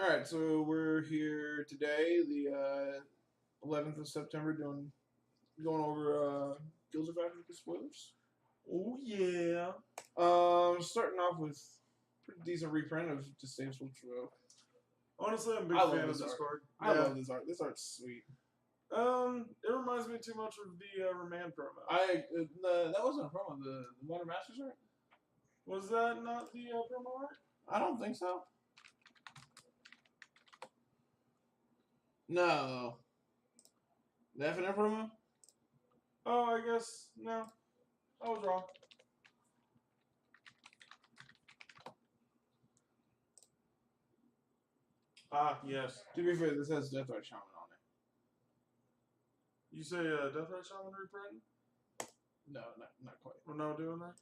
All right, so we're here today, the 11th of September, going over Guilds of Ravnica spoilers. Oh yeah. Starting off with pretty decent reprint of Disdainful True. Honestly, I'm a big I love fan of this this art. card. I love this art. This art's sweet. It reminds me too much of the Remand promo. That wasn't a promo. The Modern Masters art. Was that not the promo art? I don't think so. No. The FNF promo? Oh, I guess no. I was wrong. Ah, yes. To be fair, this has Death Art Shaman on it. You say Deathrite Shaman reprint? No, not quite. We're not doing that?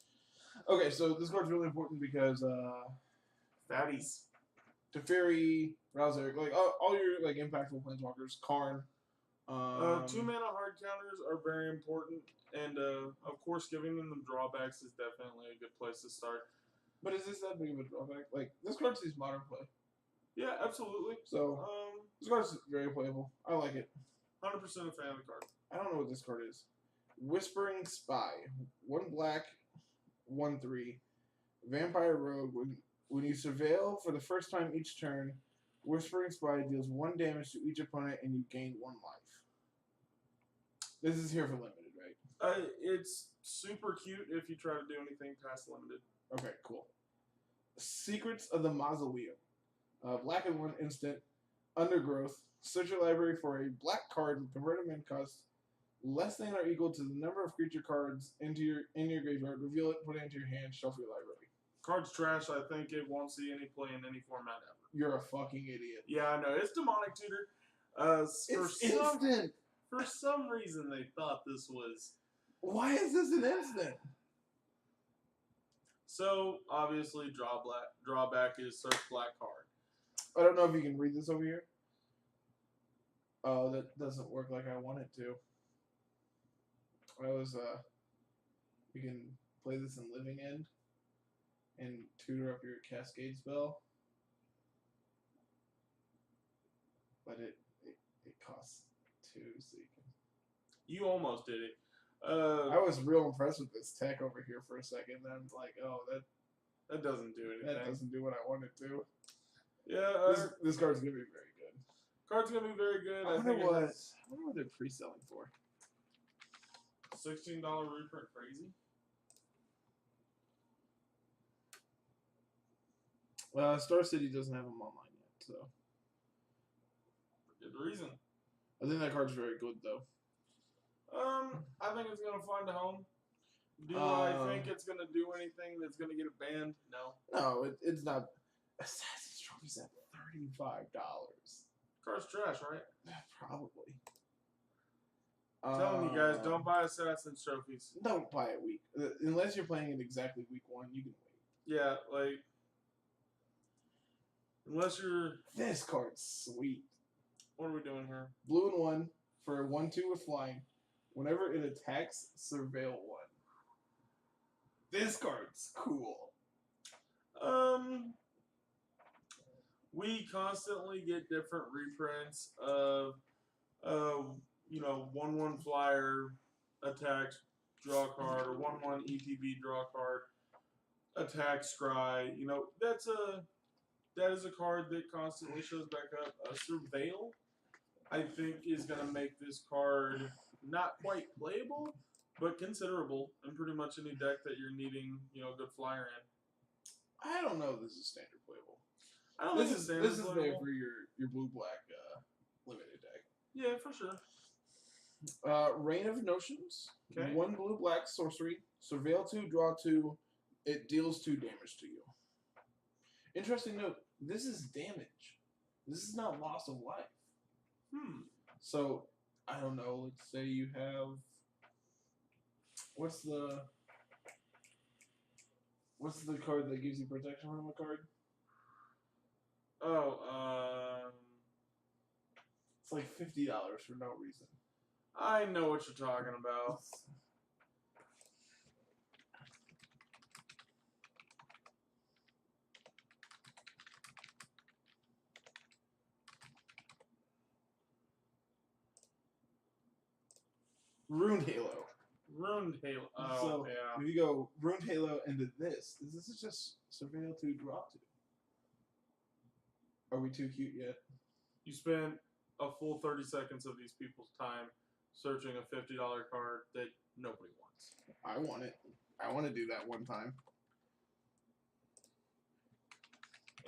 Okay, so this card's really important because Fatties. Teferi, Ralzeric, like all your like impactful planeswalkers, Karn. 2-mana hard counters are very important, and of course, giving them drawbacks is definitely a good place to start. But is this that big of a drawback? Like this card sees modern play. Yeah, absolutely. So this card's very playable. I like it. 100% a fan of the card. I don't know what this card is. Whispering Spy, 1 black, 1/3, Vampire Rogue. When you surveil for the first time each turn, Whispering Spy deals 1 damage to each opponent and you gain 1 life. This is here for limited, right? It's super cute if you try to do anything past limited. Okay, cool. Secrets of the Mausoleum. Black and 1 instant. Undergrowth. Search your library for a black card with converted mana cost less than or equal to the number of creature cards in your graveyard. Reveal it, put it into your hand, shuffle your library. Card's trash. I think it won't see any play in any format ever. You're a fucking idiot. Yeah, I know. It's Demonic Tutor. It's instant. For some reason, they thought this was... Why is this an instant? So, obviously, drawback is search black card. I don't know if you can read this over here. Oh, that doesn't work like I want it to. You can play this in Living End and tutor up your Cascade spell. But it costs 2, so you can... You almost did it. I was real impressed with this tech over here for a second. Then I'm like, oh, that doesn't do anything. That doesn't do what I want it to. Yeah, this card's gonna be very good. Card's gonna be very good. I wonder what they're pre-selling for. $16 reprint, crazy. Star City doesn't have them online yet, so for good reason. I think that card's very good, though. I think it's gonna find a home. Do I think it's gonna do anything that's gonna get it banned? No. No, it's not. Assassin's Trophy's at $35. Card's trash, right? Probably. I'm telling you guys, don't buy Assassin's Trophies. Don't buy it week. Unless you're playing it exactly week 1, you can wait. Yeah, like... Unless you're... This card's sweet. What are we doing here? Blue and 1 for 1/2 with flying. Whenever it attacks, surveil 1. This card's cool. We constantly get different reprints of 1/1 flyer attacks, draw a card, or 1/1 ETB draw a card, attack scry. That is a card that constantly shows back up. Surveil, I think, is going to make this card not quite playable, but considerable in pretty much any deck that you're needing, good flyer in. I don't know if this is standard playable. I don't think it's standard playable. This is made for your blue-black limited deck. Yeah, for sure. Reign of Notions. Okay. 1 blue-black sorcery. Surveil 2, draw 2. It deals 2 damage to you. Interesting note, this is damage. This is not loss of life. So, I don't know, let's say you have... What's the card that gives you protection from a card? Oh, it's like $50 for no reason. I know what you're talking about. Ruined Halo. Ruined Halo. Oh, So yeah. if you go Ruined Halo into this is just Surveil 2 Draw 2. Are we too cute yet? You spent a full 30 seconds of these people's time searching a $50 card that nobody wants. I want it. I want to do that one time.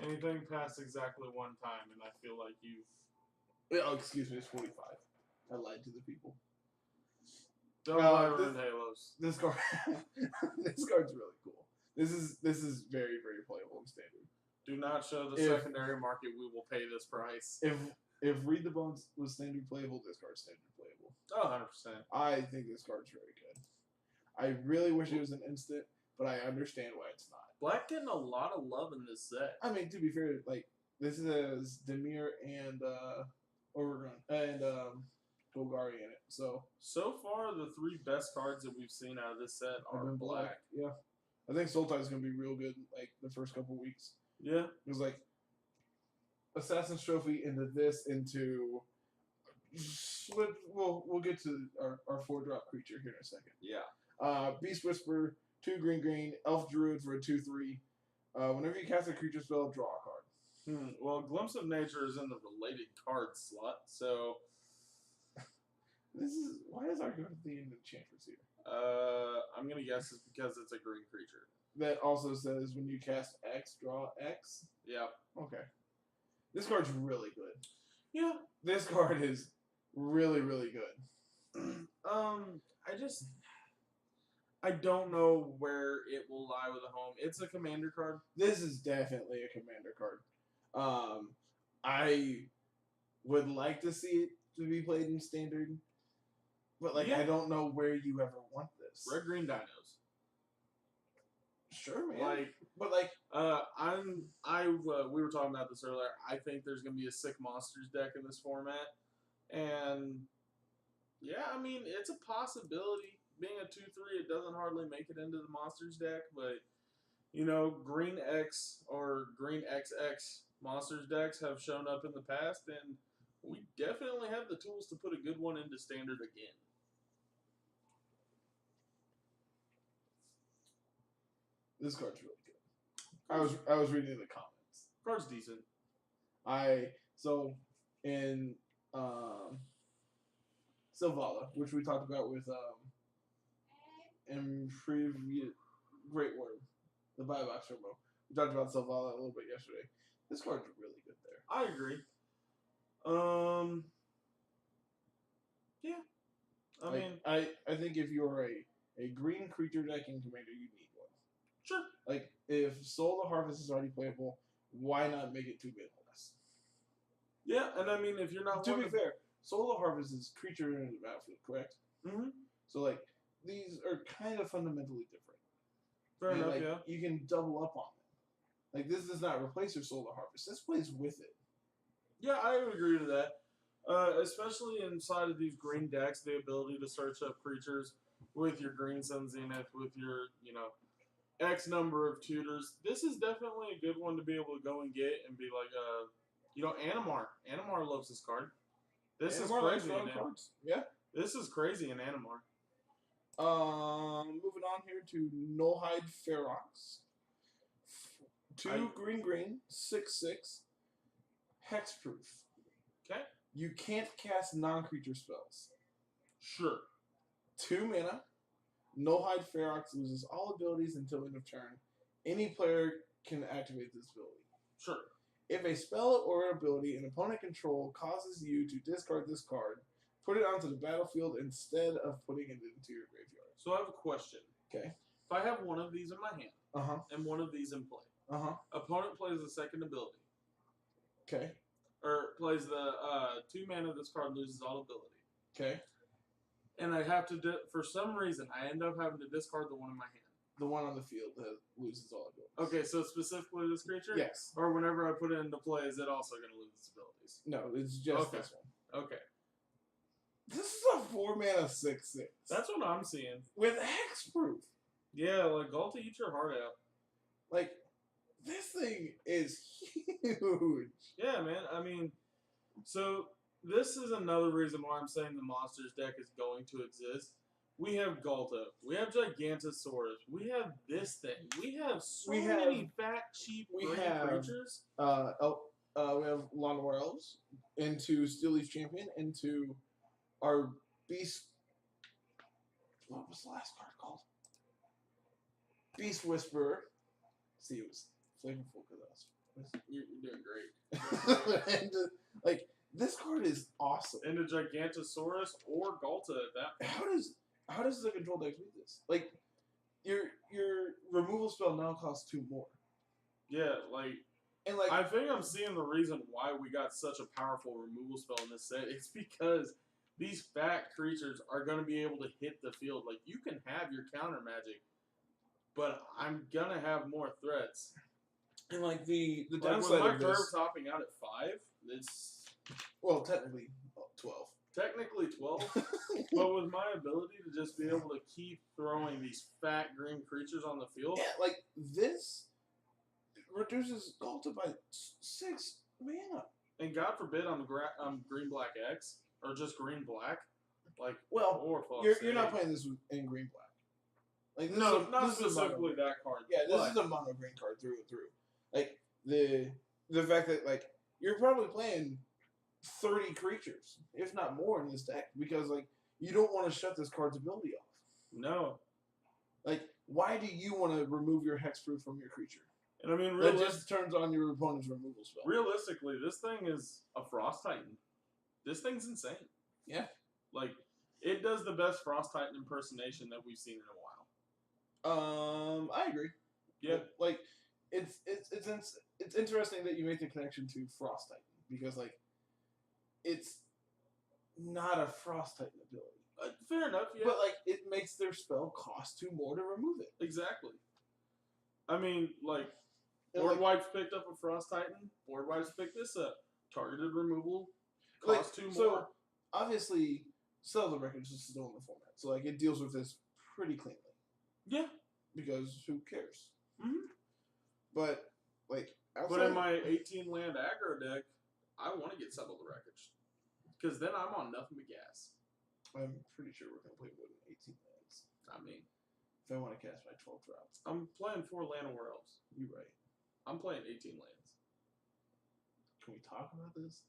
Anything past exactly one time, and I feel like you've... Oh, excuse me, it's 45. I lied to the people. Don't buy Ruined Halos. This card, this card's really cool. This is very, very playable in Standard. Do not show the secondary market. We will pay this price. If Read the Bones was Standard playable, this card's Standard playable. Oh, 100%. I think this card's very good. I really wish it was an instant, but I understand why it's not. Black getting a lot of love in this set. I mean, to be fair, like this is Demir and Overgrown and Golgari in it. So far, the 3 best cards that we've seen out of this set are black. Yeah, I think Sultai is gonna be real good. Like the first couple weeks. Yeah, it was like Assassin's Trophy into this into. We'll get to our 4-drop creature here in a second. Yeah. Beast Whisperer, 2 green, Elf Druid for a 2/3. Whenever you cast a creature spell, draw a card. Well, Glimpse of Nature is in the related card slot, so why is our go to the Enchantress here? I'm gonna guess it's because it's a green creature. That also says when you cast X, draw X. Yeah. Okay. This card's really good. Yeah. This card is really, really good. I don't know where it will lie with a home. It's a commander card. This is definitely a commander card. I would like to see it to be played in Standard, but I don't know where you ever want this. Red green dinos. Sure, man. We were talking about this earlier. I think there's gonna be a sick monsters deck in this format, and yeah, I mean it's a possibility. Being a 2/3, it doesn't hardly make it into the monsters deck, but you know, green X or green XX monsters decks have shown up in the past, and we definitely have the tools to put a good one into Standard again. This card's really good. I was reading the comments. Card's decent. In Sylvala, which we talked about with in previous Great Worm, the buy box turbo. We talked about Sylvala a little bit yesterday. This card's really good there. I agree. Yeah. I think if you're a green creature deck in Commander, you need one. Sure. Like, if Soul of Harvest is already playable, why not make it 2 less? Yeah, and I mean, if you're not... To be fair, Soul of Harvest is creature in the battlefield, correct? Mm-hmm. So, these are kind of fundamentally different. Fair enough, yeah. You can double up on them. This does not replace your Soul of Harvest. This plays with it. Yeah, I would agree to that. Especially inside of these green decks, the ability to search up creatures with your Green Sun Zenith, with your, X number of tutors. This is definitely a good one to be able to go and get and be like, Animar. Animar loves this card. This is crazy in cards. Yeah. This is crazy in Animar. Moving on here to Nullhide Ferox. 2 green, 6/6, hexproof. Okay. You can't cast non-creature spells. Sure. 2 mana. Nullhide Ferox loses all abilities until end of turn. Any player can activate this ability. Sure. If a spell or ability an opponent control causes you to discard this card, put it onto the battlefield instead of putting it into your graveyard. So I have a question. Okay. If I have one of these in my hand and one of these in play, opponent plays the second ability. Okay. Or plays the 2 mana, this card loses all ability. Okay. And I have to, for some reason, I end up having to discard the one in my hand. The one on the field that loses all abilities. Okay, so specifically this creature? Yes. Or whenever I put it into play, is it also going to lose its abilities? No, it's just this one. Okay. This is a 4 mana 6/6. That's what I'm seeing. With hexproof. Yeah, Galta, eat your heart out. This thing is huge. Yeah, man. I mean, so this is another reason why I'm saying the Monsters deck is going to exist. We have Galta. We have Gigantosaurus. We have this thing. We have many fat, cheap green creatures. We have Lawnmower Elves into Steel Leaf Champion into our Beast. What was the last card called? Beast Whisperer. See, it was flavorful because You're doing great. and like this card is awesome. Into Gigantosaurus or Galta at that point. How does the control deck do this? Like your removal spell now costs 2 more. Yeah, and I think I'm seeing the reason why we got such a powerful removal spell in this set. It's because these fat creatures are going to be able to hit the field. Like, you can have your counter magic, but I'm going to have more threats. And like the Like, downside with my of curve this, topping out at 5, it's technically 12. technically 12, but with my ability to just be able to keep throwing these fat green creatures on the field. Yeah, like this reduces Galta by 6 mana. And God forbid I'm green black X or just green black. Like, you're not playing this in green black. Like not specifically that card. Yeah, this is a mono green card through and through. Like the fact that like you're probably playing 30 creatures, if not more, in this deck because like you don't want to shut this card's ability off. No. Like, why do you want to remove your hexproof from your creature? And I mean, that just turns on your opponent's removal spell. Realistically, this thing is a Frost Titan. This thing's insane. Yeah. Like, it does the best Frost Titan impersonation that we've seen in a while. I agree. Yeah. But, like, it's interesting that you make the connection to Frost Titan because like it's not a Frost Titan ability. Fair enough, yeah. But like it makes their spell cost 2 more to remove it. Exactly. I mean, like, Board Wipes picked up a Frost Titan. Board Wipes picked this up. Targeted removal cost 2 more. So obviously, Cell the Wreckage is still in the format, so like it deals with this pretty cleanly. Yeah. Because who cares? Mm-hmm. But like, but in my 18 land aggro deck, I want to get Settle the Wreckage because then I'm on nothing but gas. I'm pretty sure we're gonna play more than 18 lands. I mean, if I want to cast my 12 drops, I'm playing 4 Llanowar Elves. You're right. I'm playing 18 lands. Can we talk about this?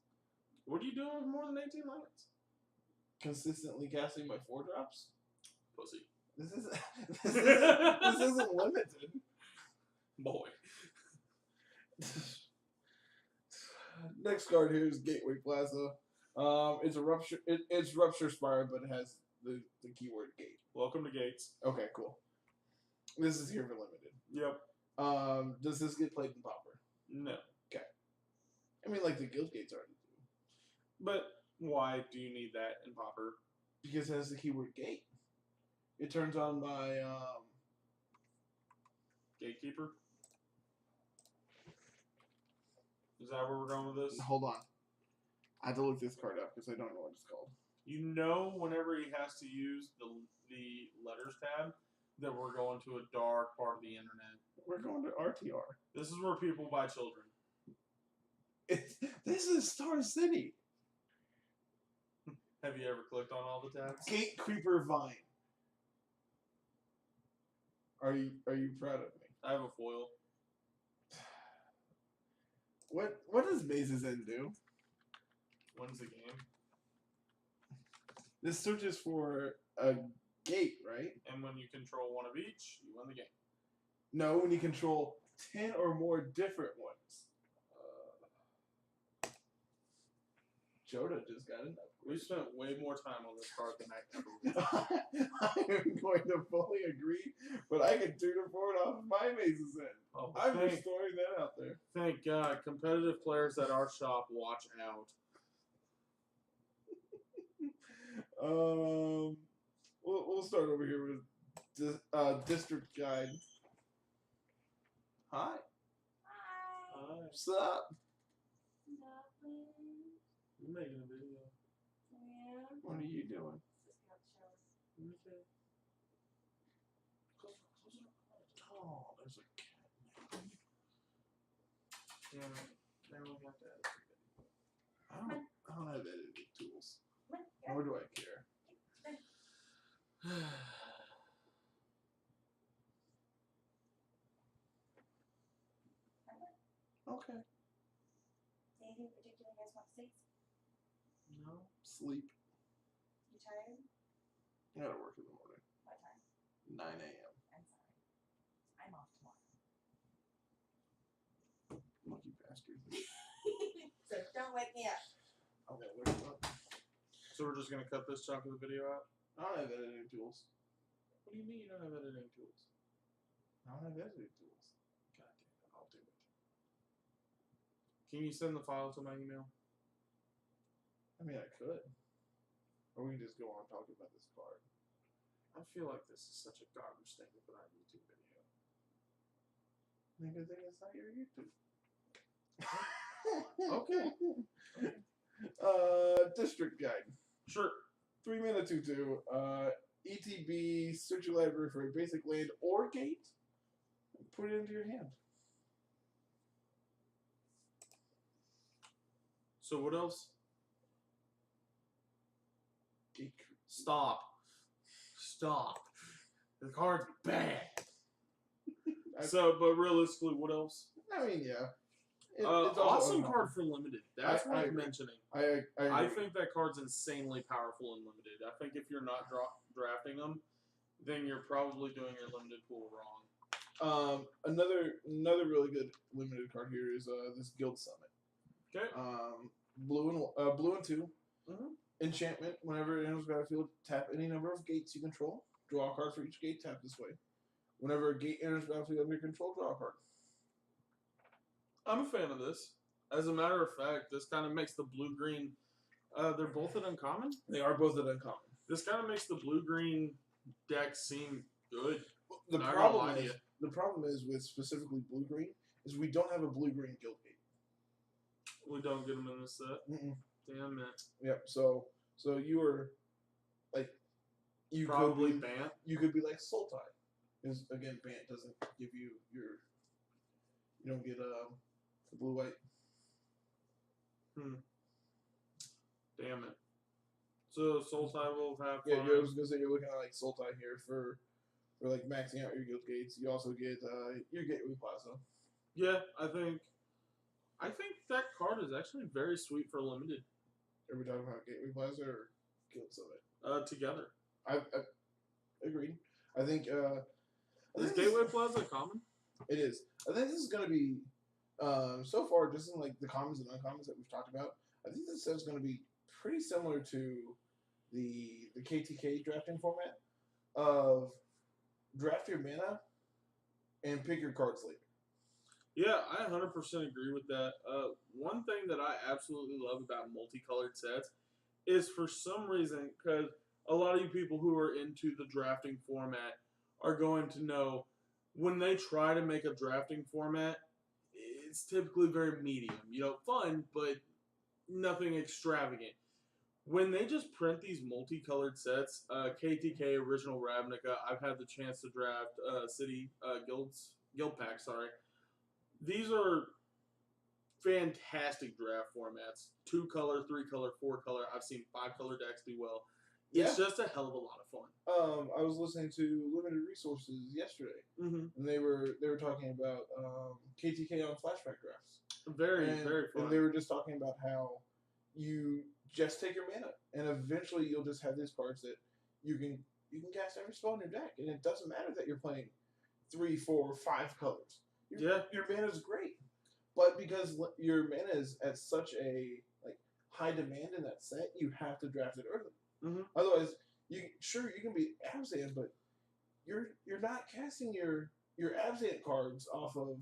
What are you doing with more than 18 lands? Consistently casting my 4 drops. Pussy. This isn't limited. Boy. Next card here is Gateway Plaza. It's a rupture. It's Rupture Spire, but it has the keyword gate. Welcome to Gates. Okay, cool. This is here for limited. Yep. Does this get played in Pauper? No. Okay. I mean, like the Guild Gates already do. But why do you need that in Pauper? Because it has the keyword gate. It turns on my Gatekeeper. Is that where we're going with this? Hold on. I have to look this card up because I don't know what it's called. You know, whenever he has to use the letters tab, that we're going to a dark part of the internet. We're going to RTR. This is where people buy children. This is Star City. Have you ever clicked on all the tabs? Gate Creeper Vine. Are you proud of me? I have a foil. What does Mazes End do? Wins the game. This searches for a gate, right? And when you control one of each, you win the game. No, when you control 10 or more different ones. Joda just got it. We spent way more time on this card than I ever would. I'm going to fully agree, but I can turn it forward off my Mazes End. Oh, I'm just throwing that out there. Thank God. Competitive players at our shop, watch out. We'll start over here with District Guide. Hi. Hi. What's up? You're making a video. Yeah. What are you doing? Oh, there's a cat. Yeah, now we have to edit the video. I don't have editing. Anything particular you guys want to say? No. Sleep. You tired? I gotta work in the morning. What time? 9 a.m. I'm sorry. I'm off tomorrow. Lucky bastard. So don't wake me up. I'm gonna wake him up. So we're just gonna cut this chunk of the video out? I don't have editing tools. What do you mean you don't have editing tools? I don't have editing tools. God damn it, I'll do it. Can you send the file to my email? I mean, I could. Or we can just go on talking about this card. I feel like this is such a garbage thing to put on a YouTube video. The good thing it's not your YouTube. Okay. District guide. Sure. 3 mana 2/2. ETB, search your library for a basic land or gate. And put it into your hand. So what else? Gate. Stop. Stop. The card's bad. But realistically, what else? I mean, yeah. It's awesome also card for limited. That's worth mentioning. I think that card's insanely powerful in limited. I think if you're not drafting them, then you're probably doing your limited pool wrong. Another really good limited card here is this Guild Summit. Okay. Blue and 2. Mm-hmm. Enchantment. Whenever it enters the battlefield, tap any number of gates you control. Draw a card for each gate. Tap this way. Whenever a gate enters the battlefield under control, draw a card. I'm a fan of this. As a matter of fact, this kind of makes the blue-green... they're both at uncommon? They are both at uncommon. This kind of makes the blue-green deck seem good. The problem is with specifically blue-green is we don't have a blue-green guild gate. We don't get them in this set? Mm-mm. Damn it. Yep, so you were... like... You Probably could be, Bant. You could be like Sultai. Because, again, Bant doesn't give you your... You don't get the blue-white. Damn it. So Sultai will have fun. Yeah, I was gonna say you're looking at like Sultai here for like maxing out your guild gates. You also get your Gateway Plaza. Yeah, I think that card is actually very sweet for limited. Are we talking about Gateway Plaza or Guild Summit? Together. I agreed. I think is Gateway Plaza common? It is. I think this is gonna be so far just in like the commons and uncommons that we've talked about. I think this set's gonna be pretty similar to the KTK drafting format of draft your mana and pick your cards later. Yeah, I 100% agree with that. One thing that I absolutely love about multicolored sets is for some reason, because a lot of you people who are into the drafting format are going to know when they try to make a drafting format, it's typically very medium. You know, fun, but nothing extravagant. When they just print these multicolored sets, KTK, Original Ravnica, I've had the chance to draft Guild Pack, sorry. These are fantastic draft formats. 2-color, 3-color, 4-color. I've seen 5-color decks do well. It's just a hell of a lot of fun. I was listening to Limited Resources yesterday, and they were talking about KTK on flashback drafts. Very fun. And they were just talking about how you just take your mana, and eventually you'll just have these cards that you can cast every spell in your deck, and it doesn't matter that you're playing 3, 4, 5 colors. Your mana is great, but because your mana is at such a high demand in that set, you have to draft it early. Otherwise, you can be Abzan, but you're not casting your Abzan cards off of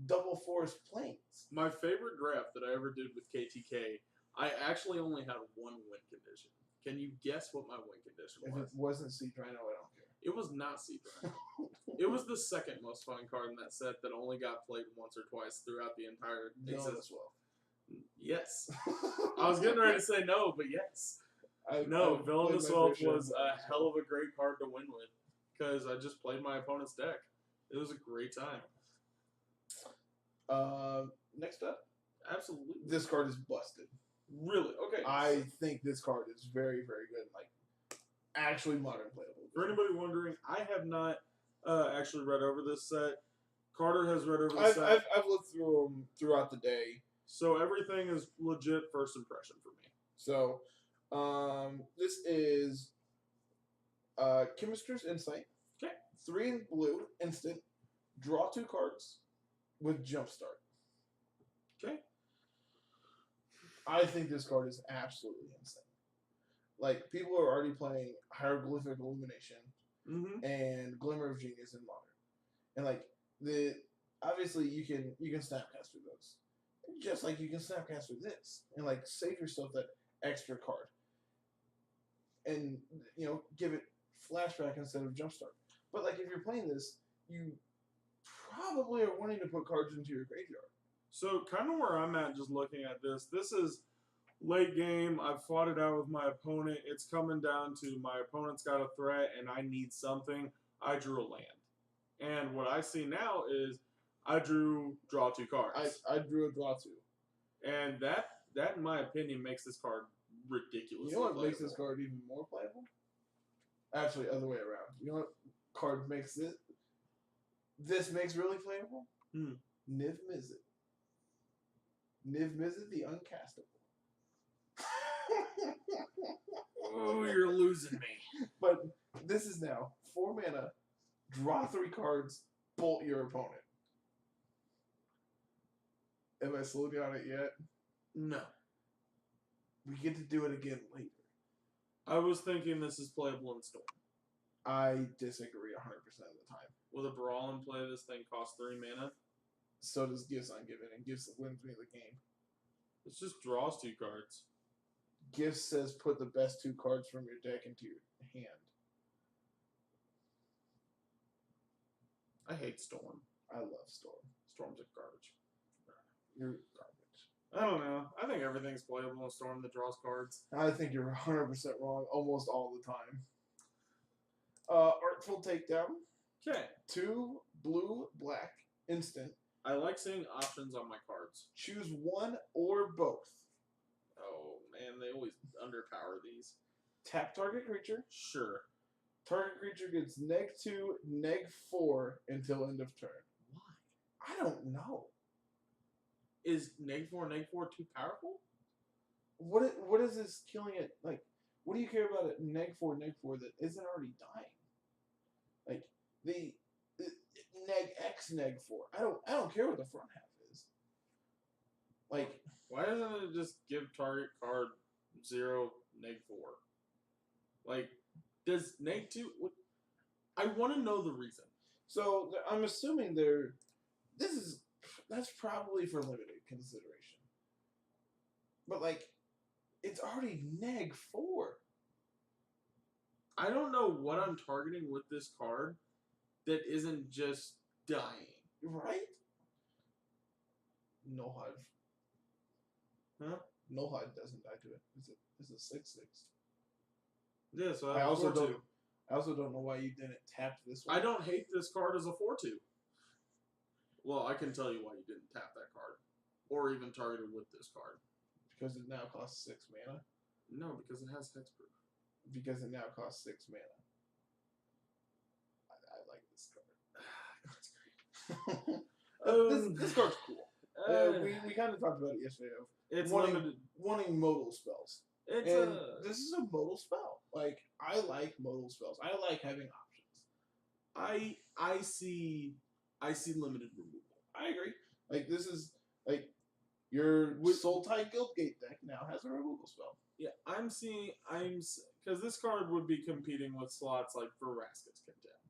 double forest plains. My favorite draft that I ever did with KTK, I actually only had one win condition. Can you guess what my win condition was? If it wasn't Sea Drino, I don't care. It was not Sea Drino. It was the second most fun card in that set that only got played once or twice throughout the entire existence. Well. Yes. I was getting ready to say no, but yes. Villainous Wolf was a hell of a great card to win with because I just played my opponent's deck. It was a great time. Next up. Absolutely. This card is busted. Really? Okay. I think this card is very, very good. Actually modern playable. For anybody wondering, I have not actually read over this set. Carter has read over the set. I've looked through them throughout the day. So everything is legit first impression for me. So, this is Chemist's Insight. Okay. 3 in blue, instant. Draw 2 cards with Jumpstart. Okay. I think this card is absolutely insane. Like, people are already playing Hieroglyphic Illumination Mm-hmm. and Glimmer of Genius in Modern. And, like, obviously you can Snapcast through those. Just like you can Snapcast through this. And, like, save yourself that extra card. And, give it flashback instead of jumpstart. But, like, if you're playing this, you probably are wanting to put cards into your graveyard. So kind of where I'm at just looking at this is late game. I've fought it out with my opponent. It's coming down to my opponent's got a threat and I need something. I drew a land. And what I see now is I draw 2 cards. I drew a draw 2. And that in my opinion makes this card ridiculous. You know what makes this card even more playable? Actually, other way around. You know what card makes this? This makes really playable? Niv Mizzet. Niv Mizzet, the uncastable. Oh, you're losing me. But this is now 4 mana, draw 3 cards, bolt your opponent. Am I slowed down it yet? No. We get to do it again later. I was thinking this is playable in Storm. I disagree 100% of the time. With a Brawl in play, this thing costs 3 mana. So does Gifts Ungiven, and Gifts wins me the game. It just draws 2 cards. Gifts says put the best 2 cards from your deck into your hand. I hate Storm. I love Storm. Storm's a garbage. You're garbage. I don't know. I think everything's playable in Storm that draws cards. I think you're 100% wrong almost all the time. Artful Takedown. Okay. 2 blue, black, instant. I like seeing options on my cards. Choose one or both. Oh, man, they always underpower these. Tap target creature. Sure. Target creature gets -2, -4 until end of turn. Why? I don't know. Is -4 too powerful? What is this killing it? Like, what do you care about it -4 that isn't already dying? Like the -X -4. I don't care what the front half is. Like, Why doesn't it just give target card 0 -4? Like, does -2? I want to know the reason. so I'm assuming that's probably for limited consideration. But like, it's already -4. I don't know what I'm targeting with this card that isn't just dying. Right? No HUD. Huh? No HUD doesn't die to it. It's a 6/6. Yeah, so I also 4/2. don't know why you didn't tap this one. I don't hate this card as a 4/2. Well, I can tell you why you didn't tap that card. Or even target it with this card. Because it now costs 6 mana. No, because it has hexproof. Because it now costs 6 mana. I like this card. This card's cool. We kind of talked about it yesterday. It's wanting, limited. wanting modal spells. It's And this is a modal spell. Like, I like modal spells. I like having options. I see limited removal. I agree. Like, this is like your Soul Tide Guildgate deck now has a removal spell. Yeah, because this card would be competing with slots like for Vraska's Contempt,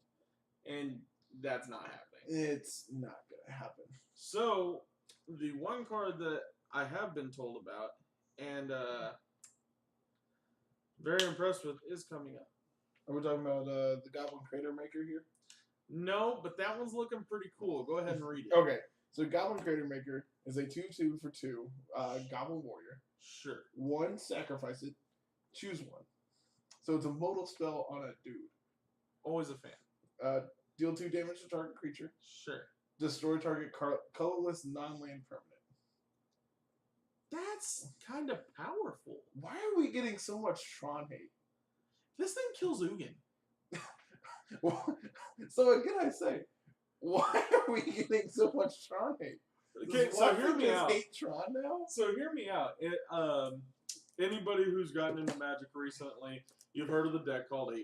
and that's not happening. It's not gonna happen. So the one card that I have been told about and very impressed with is coming up. Are we talking about the Goblin Crater Maker here? No, but that one's looking pretty cool. Go ahead and read it. Okay, so Goblin Crater Maker is a 2/2 for 2 Goblin Warrior. Sure. 1, sacrifice it, choose one. So it's a modal spell on a dude. Always a fan. Deal 2 damage to target creature. Sure. Destroy target colorless non-land permanent. That's kind of powerful. Why are we getting so much Tron hate? This thing kills Ugin. So again, I say, why are we getting so much Tron hate? Okay, so hear me out. Hate Tron now? So hear me out. Anybody who's gotten into Magic recently, you've heard of the deck called 8-Whack.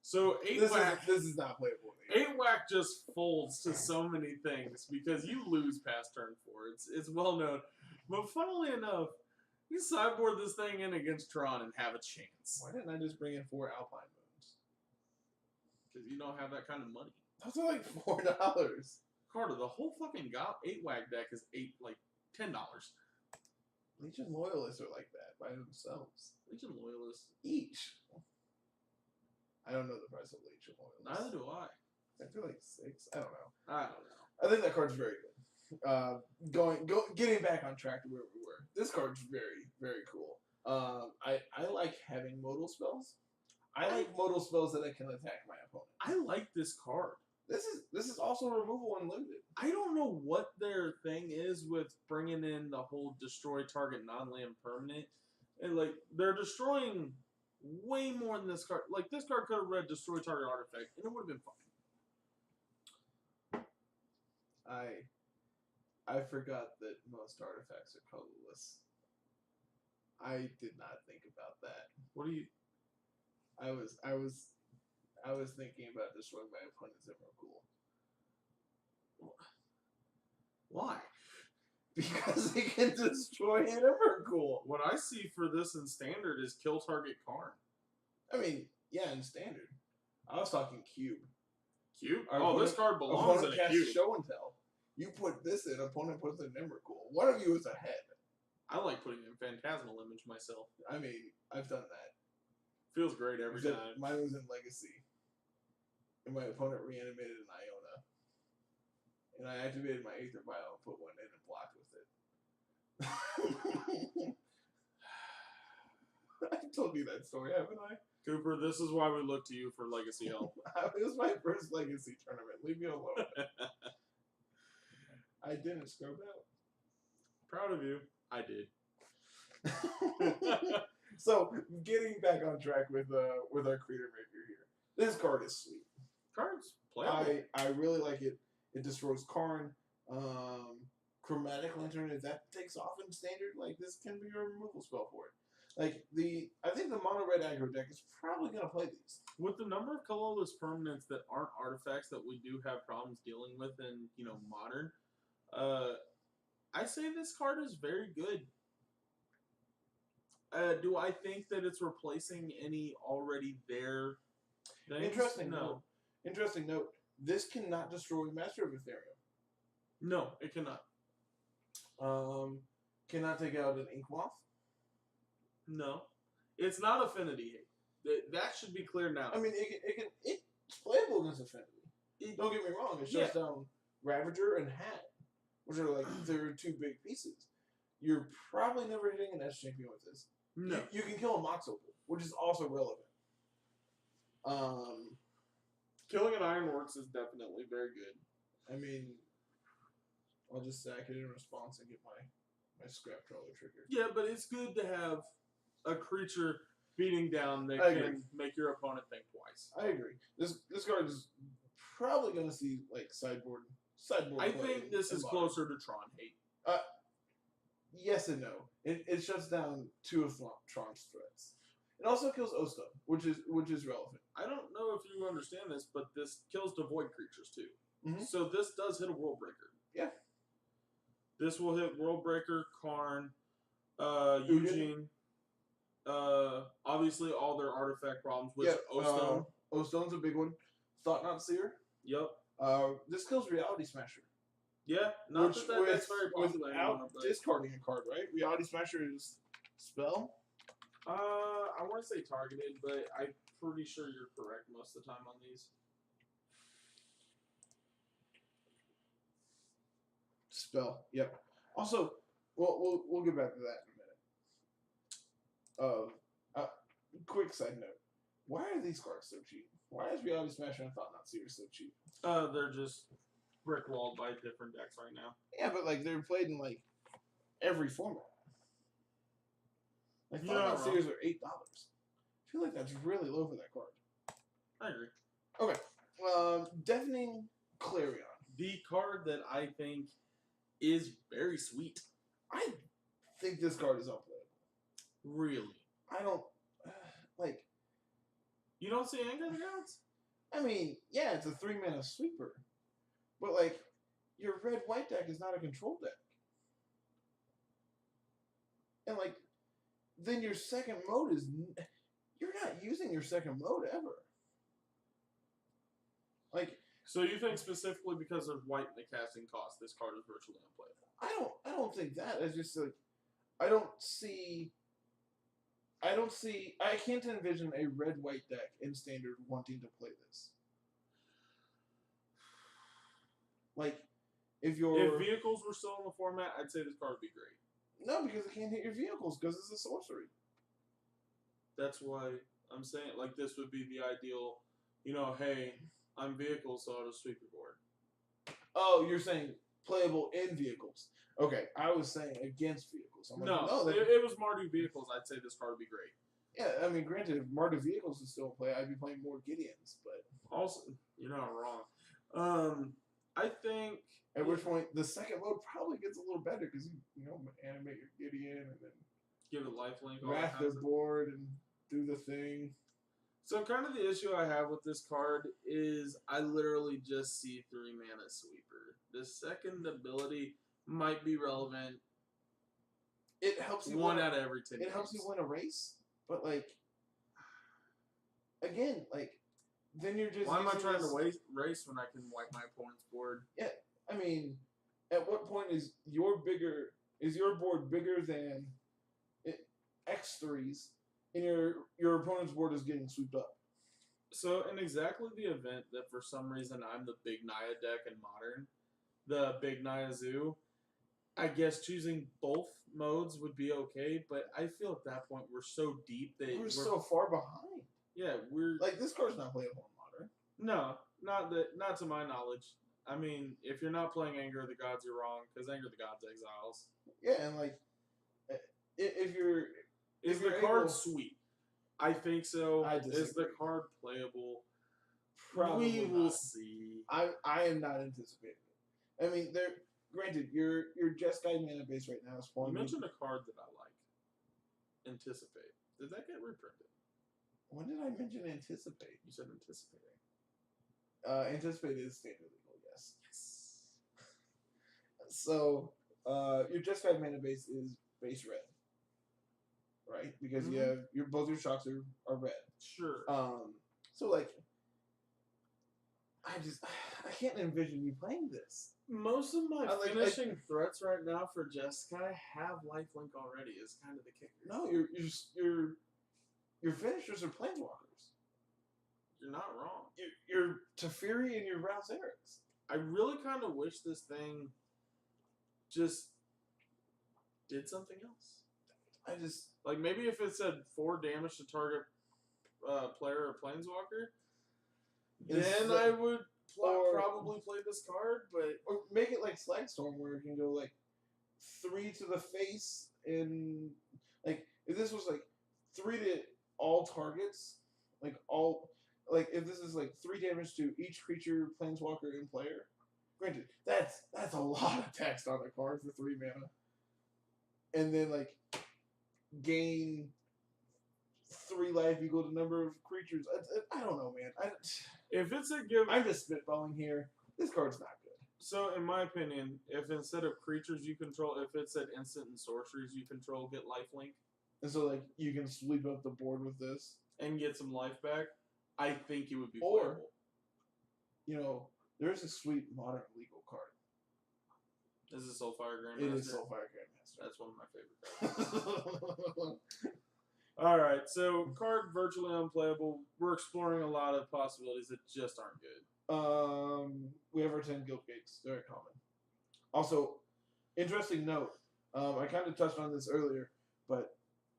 So 8-Whack, This is not playable. 8-Whack just folds to so many things because you lose past turn 4. It's well known. But funnily enough, you sideboard this thing in against Tron and have a chance. Why didn't I just bring in 4 Alpine Moons? Because you don't have that kind of money. Those are like $4. Carter, the whole fucking 8-Whack deck is $10. Legion Loyalists are like that by themselves. Legion Loyalists. Each. I don't know the price of Legion Loyalists. Neither do I. They're like 6. I don't know. I don't know. I think that card's very good. Getting back on track to where we were. This card's very, very cool. I like having modal spells. I like modal spells that I can attack my opponent. I like this card. This is also removal unlimited. I don't know what their thing is with bringing in the whole destroy target non-land permanent. And like they're destroying way more than this card. Like this card could have read destroy target artifact and it would have been fine. I forgot that most artifacts are colorless. I did not think about that. What do you? I was thinking about destroying my opponent's Emrakul. Why? Because they can destroy an Emrakul. What I see for this in standard is kill target Karn. I mean, yeah, in standard. I was talking cube. Cube? Our This card belongs in a casts cube. Show and tell. You put this in, opponent puts in Emrakul. One of you is ahead. I like putting in Phantasmal Image myself. I mean, I've done that. Feels great every time. Mine was in Legacy. And my opponent reanimated an Iona. And I activated my Aether Vial and put one in and blocked with it. I've told you that story, haven't I? Cooper, this is why we look to you for legacy help. It was my first Legacy tournament. Leave me alone. I didn't scrub out. Proud of you. I did. So, getting back on track with our Creator Maker here. This card is sweet. Cards playable. I really like it. It destroys Karn. Chromatic Lantern, if that takes off in standard, like this can be a removal spell for it. Like I think the mono red aggro deck is probably gonna play these. With the number of colorless permanents that aren't artifacts that we do have problems dealing with in modern, I say this card is very good. Do I think that it's replacing any already there things? Interesting No. note. Interesting note. This cannot destroy Master of Ethereum. No, it cannot. Cannot take out an Ink Moth. No. It's not Affinity Hate. That should be clear now. I mean, it's playable against Affinity. Don't get me wrong. It shuts down Ravager and Hat, which are like their 2 big pieces. You're probably never hitting an S champion with this. No. You can kill a Mox Opal, which is also relevant. Killing an Ironworks is definitely very good. I mean, I'll just sack it in response and get my Scrap Trawler triggered. Yeah, but it's good to have a creature beating down that I can agree. make your opponent think twice. I agree. This card is probably going to see like sideboard. I play think this in is Modern. closer to Tron Hate. Yes and no. It shuts down 2 of Tron's threats. It also kills O-Stone, which is relevant. I don't know if you understand this, but this kills Devoid creatures too. Mhm. So this does hit a World Breaker. Yeah. This will hit World Breaker, Karn, Ugin. Eugene. Obviously all their artifact problems, which O-Stone. O-Stone's a big one. Thought Not Seer. Yep. This kills Reality Smasher. Yeah. Not that's very popular without anymore. But, discarding a card, right? Reality Smasher is spell. I want to say targeted, but I'm pretty sure you're correct most of the time on these. Spell. Yep. Also, we'll get back to that in a minute. Quick side note: why are these cards so cheap? Why is Reality Smasher and Thought Not Seer so cheap? They're just brick walled by different decks right now. Yeah, but like they're played in like every format. Like You're Thought not Not wrong. Seers are $8. I feel like that's really low for that card. I agree. Okay. Deafening Clarion. The card that I think is very sweet. I think this card is unplayable. Really. I don't like. You don't see Anger of the Gods? I mean, yeah, it's a 3-mana sweeper, but like your red-white deck is not a control deck, and like then your second mode is you're not using your second mode ever. Like, So you think specifically because of white and the casting cost, this card is virtually unplayable? I don't think that. It's just like I can't envision a red-white deck in standard wanting to play this. Like, if vehicles were still in the format, I'd say this card would be great. No, because it can't hit your vehicles because it's a sorcery. That's why I'm saying, like, this would be the ideal, hey, I'm vehicles, so I'll just sweep your board. Oh, you're saying playable in vehicles. Okay, I was saying against vehicles. I'm like, it was Mardu vehicles. I'd say this card would be great. Yeah, I mean, granted, if Mardu vehicles is still in play, I'd be playing more Gideons, but Also, you're not wrong. I think at which point the second mode probably gets a little better because you animate your Gideon and then give it lifelink, wrath their board and do the thing. So kind of the issue I have with this card is I literally just see 3-mana sweeper. The second ability might be relevant. It helps you one out of every 10 It games. helps you win a race, but like again, like then you're just. Why am I using trying this- to race when I can wipe my opponent's board? Yeah, I mean, at what point is your board bigger than X3s, and your opponent's board is getting swooped up? So in exactly the event that for some reason I'm the big Naya deck in Modern, the big Naya Zoo, I guess choosing both modes would be okay, but I feel at that point we're so deep that We're so far behind. Yeah, we're Like this card's not playable in Modern. no, not to my knowledge. I mean, if you're not playing Anger of the Gods, you're wrong because Anger of the Gods exiles. Yeah, and like if you're Is if the you're card able- sweet? I think so. I Is the disagree. card playable? Probably we will not. see. I am not anticipating it. I mean, granted, your Jeskai mana base right now is You falling. mentioned a card that I like. Anticipate. Did that get reprinted? When did I mention anticipate? You said anticipating. Anticipate is standard legal, yes. So, your Jeskai mana base is base red, right? Because you have both your shocks are red. Sure. So like, I can't envision you playing this. Most of my I finishing threats right now for Jeskai have lifelink already. Is kind of the kicker. No, your finishers are planeswalkers. You're not wrong. Your Teferi and your Rouse Erics. I really kind of wish this thing just did something else. Like maybe if it said 4 damage to target player or planeswalker, then I would probably play this card. But or make it like Slagstorm, where it can go like 3 to the face, and like if this was like 3 to all targets, if this is like 3 damage to each creature, planeswalker, and player. Granted, that's a lot of text on a card for 3 mana, and then like gain 3 life equal to number of creatures. I don't know, man. if it's a give, I'm just spitballing here. This card's not good. so in my opinion, if instead of creatures you control, if it said instant and sorceries you control get lifelink And so like you can sweep up the board with this, and get some life back, I think it would be Or- playable. there's a sweet modern legal card. Is it Soulfire Grandmaster? It is Soulfire Grandmaster. That's one of my favorite cards. Alright, so card virtually unplayable. We're exploring a lot of possibilities that just aren't good. We have our 10 guild gates. Very common. Also, interesting note. I kind of touched on this earlier, but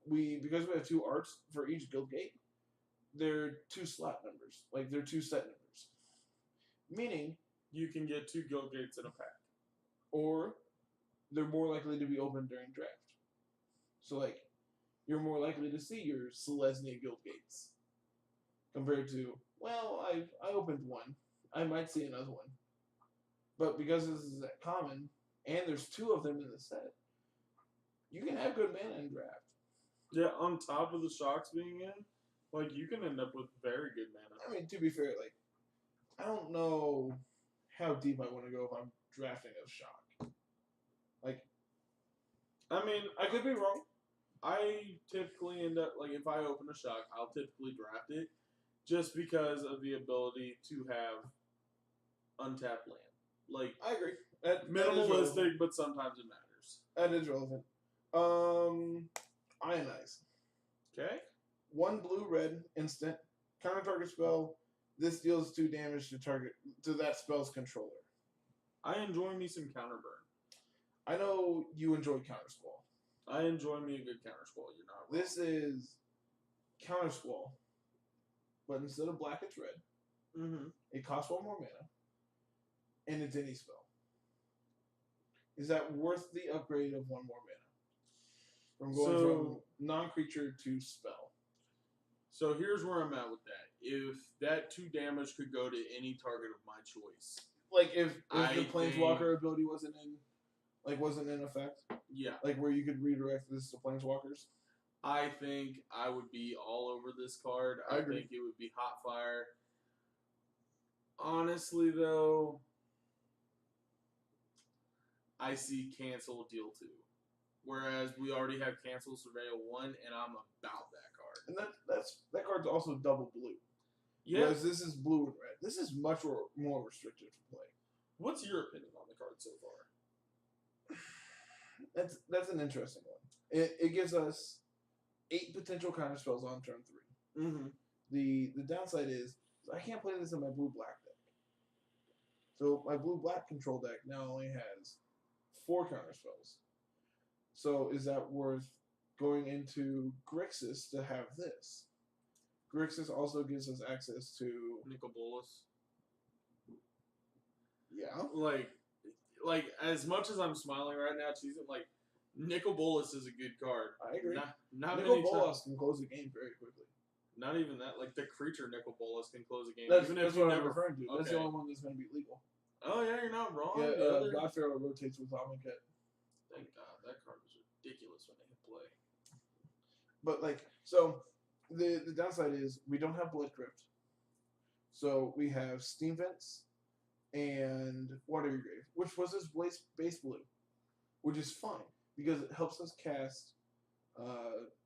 because we have 2 arts for each guild gate, they're 2 slot numbers. Like they're 2 set numbers. Meaning, You can get 2 guild gates in a pack. or they're more likely to be open during draft. So like, you're more likely to see your Selesnya guild gates compared to, well, I opened 1. I might see another one. But because this is that common, and there's 2 of them in the set. You can have good mana in draft. Yeah, on top of the shocks being in, like you can end up with very good mana. I mean, to be fair, like I don't know how deep I want to go if I'm drafting a shock. Like, I mean, I could be wrong. I typically end up like if I open a shock, I'll typically draft it just because of the ability to have untapped land. Like I agree. That is minimalistic, relevant. but sometimes it matters. That is relevant. Ionize. Okay. 1 blue-red instant. Counter target spell. This deals 2 damage to that spell's controller. I enjoy me some counterburn. I know you enjoy counter squall. I enjoy me a good counter squall. You're not wrong. This is counter squall, but instead of black, it's red. Mm-hmm. It costs 1 more mana, and it's any spell. Is that worth the upgrade of 1 more mana? From going from non-creature to spell. So here's where I'm at with that. If that 2 damage could go to any target of my choice. Like if I the planeswalker think- ability wasn't in effect, Yeah. like where you could redirect this to planeswalkers. I think I would be all over this card. I I agree. think it would be hot fire. Honestly, though, I see cancel deal 2. Whereas we already have cancel surveil 1, and I'm about that card. And that card's also double blue. Yeah. Whereas this is blue and red. This is much more restricted for play. What's your opinion on the card so far? That's an interesting one. It gives us 8 potential counter spells on turn 3. Mm-hmm. The downside is I can't play this in my blue-black deck. So my blue-black control deck now only has 4 counter spells. So is that worth going into Grixis to have this? Grixis also gives us access to Nicol Bolas. yeah. Like as much as I'm smiling right now, choosing like Nicol Bolas is a good card. I agree. Not Nicol many Bolas can close the game very quickly. Not even that. Like the creature Nicol Bolas can close a game. That's even if what you I'm never. referring to. That's the Okay. only one that's going to be legal. Oh yeah, you're not wrong. Yeah, The other- God Pharaoh rotates with Amonkhet. Thank God, that card was ridiculous when they hit play. But like, so the downside is we don't have Blood Crypt. So we have Steam Vents and Watery Grave, which was his base blue, which is fine because it helps us cast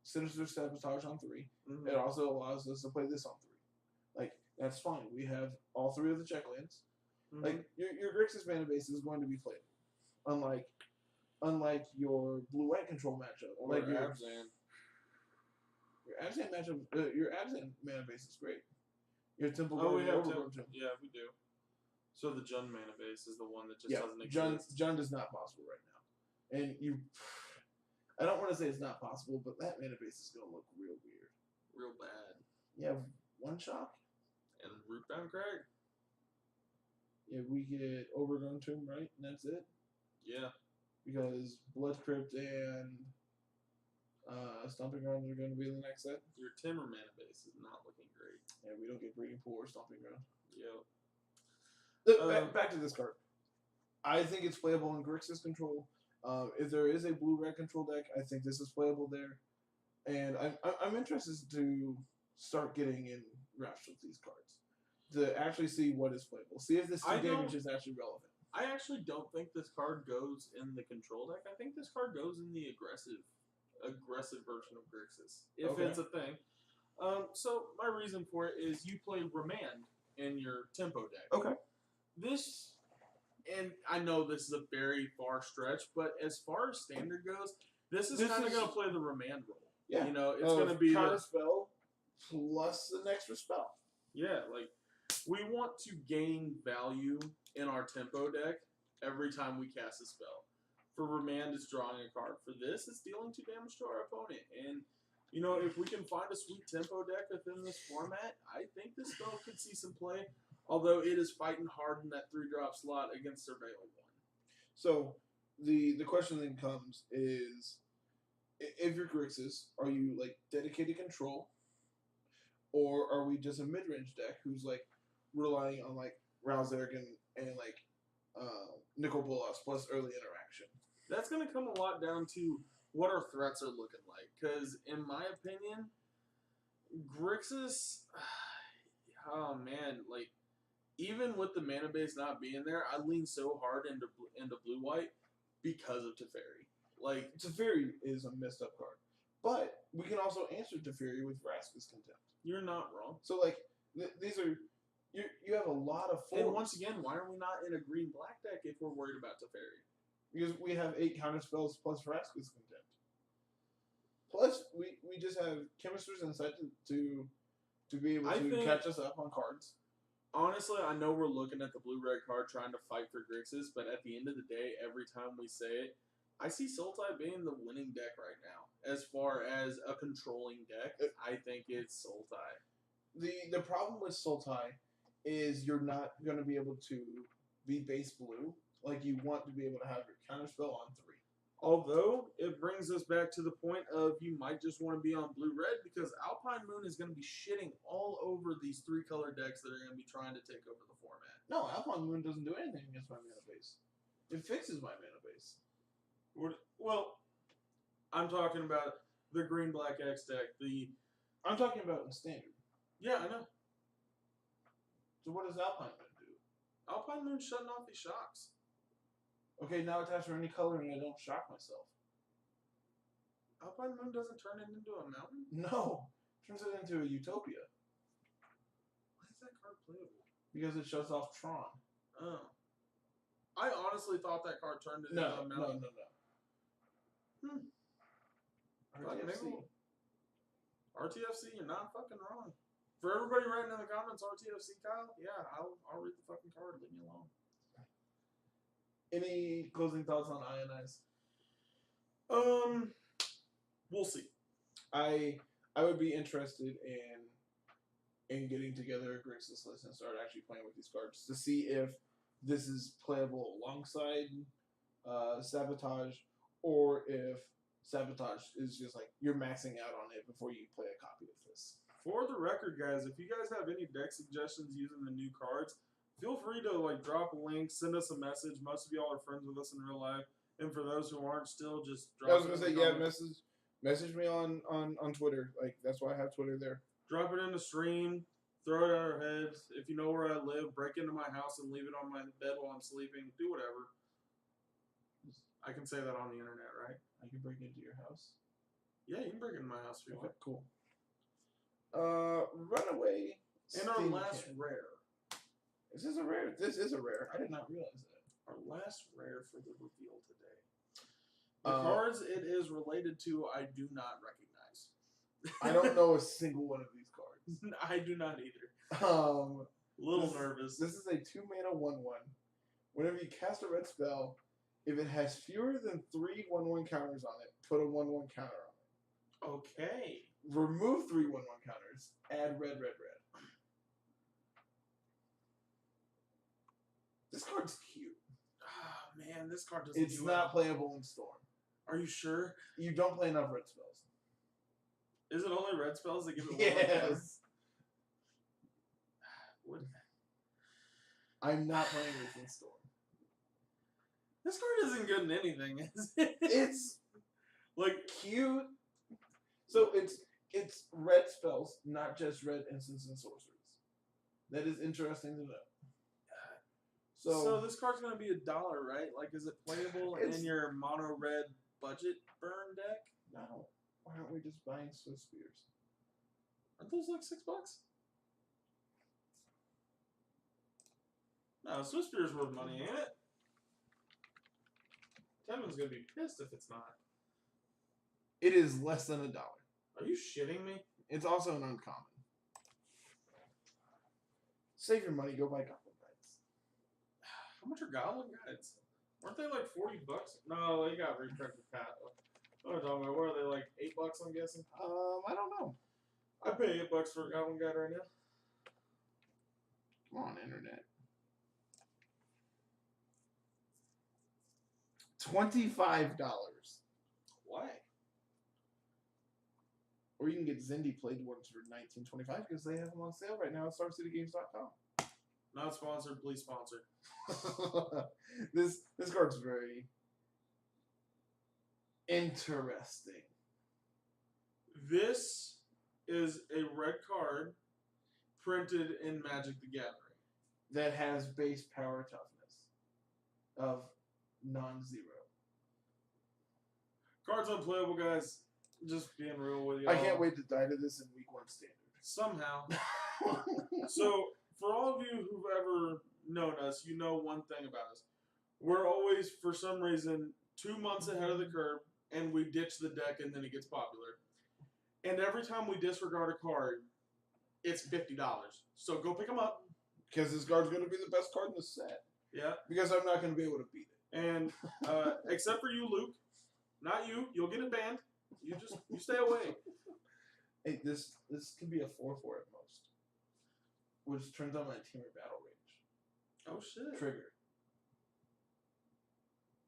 Sinister Sabotage on 3. Mm-hmm. It also allows us to play this on 3. Like, that's fine. We have all 3 of the checklands. Mm-hmm. Like, your Grixis mana base is going to be played. Unlike your blue-white control matchup. or like your Abzan. Your Abzan matchup, your Abzan mana base is great. Your Temple Oh, we Guardian have Overgrown Tomb. Yeah, we do. So the Jund mana base is the one that just Yeah, doesn't exist. Jund is not possible right now. And I don't want to say it's not possible, but that mana base is going to look real weird. Real bad. You have 1 shock. And Rootbound Crag? Yeah, we get Overgrown Tomb, right? And that's it. Yeah. Because Blood Crypt and Stomping Grounds are going to be the next set. Your Timber mana base is not looking great. Yeah, we don't get Breeding Pool or Stomping Ground. Yep. Back to this card. I think it's playable in Grixis control. If there is a blue-red control deck, I think this is playable there. And I'm interested to start getting in drafts with these cards to actually see what is playable. See if this 2 damage is actually relevant. I actually don't think this card goes in the control deck. I think this card goes in the aggressive version of Grixis, if Okay. it's a thing. So my reason for it is you play Remand in your tempo deck. Okay. This, and I know this is a very far stretch, but as far as standard goes, this is kind of going to play the Remand role. Yeah. You know, it's going to be counter spell plus an extra spell. Yeah, like we want to gain value in our tempo deck every time we cast a spell. For Remand, it's drawing a card. For this, it's dealing 2 damage to our opponent. And, you know, if we can find a sweet tempo deck within this format, I think this spell could see some play. Although it is fighting hard in that 3-drop slot against Surveil 1. So the question then comes is, if you're Grixis, are you like dedicated control, or are we just a mid-range deck who's like relying on like Rouse and like Nicol Bolas plus early interaction? That's going to come a lot down to what our threats are looking like. Because, in my opinion, Grixis, oh man, like, even with the mana base not being there, I lean so hard into blue-white because of Teferi. Like, Teferi is a messed up card. But we can also answer Teferi with Vraska's Contempt. you're not wrong. So, like, these are... You have a lot of forms. And once again, why are we not in a green-black deck if we're worried about Teferi? Because we have 8 counterspells plus Vraska's Contempt. Plus, we just have Chemister's Insight to be able to catch us up on cards. Honestly, I know we're looking at the blue-red card trying to fight for Grixis, but at the end of the day, every time we say it, I see Sultai being the winning deck right now. As far as a controlling deck, I think it's Sultai. The problem with Sultai is you're not going to be able to be base blue. Like, you want to be able to have your counterspell on 3. Although, it brings us back to the point of you might just want to be on blue-red because Alpine Moon is going to be shitting all over these 3-color decks that are going to be trying to take over the format. No, Alpine Moon doesn't do anything against my mana base. It fixes my mana base. Well, I'm talking about the green-black X deck. I'm talking about in standard. Yeah, I know. So what does Alpine Moon do? Alpine Moon's shutting off these shocks. Okay, now attach for any color and I don't shock myself. Alpine Moon doesn't turn it into a mountain? No. Turns it into a Utopia. Why is that card playable? Because it shuts off Tron. Oh. I honestly thought that card turned it into a mountain. No. RTFC. RTFC, you're not fucking wrong. For everybody writing in the comments, RTFC, Kyle, yeah, I'll read the fucking card. Leave me alone. Any closing thoughts on Ionize? We'll see. I would be interested in getting together a Grixis list and start actually playing with these cards to see if this is playable alongside Sabotage, or if Sabotage is just like you're maxing out on it before you play a copy of this. For the record, guys, if you guys have any deck suggestions using the new cards, feel free to drop a link, send us a message. Most of y'all are friends with us in real life, and for those who aren't still, just drop. I was gonna say message me on Twitter. Like that's why I have Twitter there. Drop it in the stream, throw it at our heads. If you know where I live, break into my house and leave it on my bed while I'm sleeping. Do whatever. I can say that on the internet, right? I can break into your house. Yeah, you can break into my house if you want. Cool. Runaway. And our last rare. Is this a rare? This is a rare. I did not realize that. Our last rare for the reveal today. The cards it is related to, I do not recognize. I don't know a single one of these cards. I do not either. Little nervous. This is a 2-mana 1/1. Whenever you cast a red spell, if it has fewer than 3 1/1 counters on it, put a 1/1 counter on it. Okay. Remove 3 1/1 counters. Add red. This card's cute. Ah, man, this card doesn't. It's not playable in Storm. Are you sure? You don't play enough red spells. Is it only red spells that give it? Yes. What? I'm not playing this in Storm. This card isn't good in anything, is it? It's like cute. So it's red spells, not just red instants and sorceries. That is interesting to know. So this card's gonna be $1, right? Like, is it playable in your mono red budget burn deck? No. Why aren't we just buying Swiss Spears? Aren't those like $6? No, Swiss Spears worth money, ain't it? Tevin's gonna be pissed if it's not. It is less than $1. Are you shitting me? It's also an uncommon. Save your money, go buy Goblin Guides. How much are Goblin Guides? Weren't they like $40? No, they got reprinted pat. What am I talking about? What are they, like $8, I'm guessing? I don't know. I pay $8 for a Goblin Guide right now. Come on, internet. $25. Why? Or you can get Zindi played ones for $19.25 because they have them on sale right now at StarCityGames.com. Not sponsored, please sponsor. This card's very... Interesting. This is a red card printed in Magic the Gathering. That has base power toughness of non-zero. Card's unplayable, guys. Just being real with you. I can't wait to die to this in week 1 standard. Somehow. So, for all of you who've ever known us, you know one thing about us. We're always, for some reason, 2 months ahead of the curve, and we ditch the deck, and then it gets popular. And every time we disregard a card, it's $50. So go pick them up. Because this card's going to be the best card in the set. Yeah. Because I'm not going to be able to beat it. And except for you, Luke, not you. You'll get it banned. You stay away. Hey, this could be a 4/4 at most. Which turns on my Teamer battle range. Oh shit. Trigger.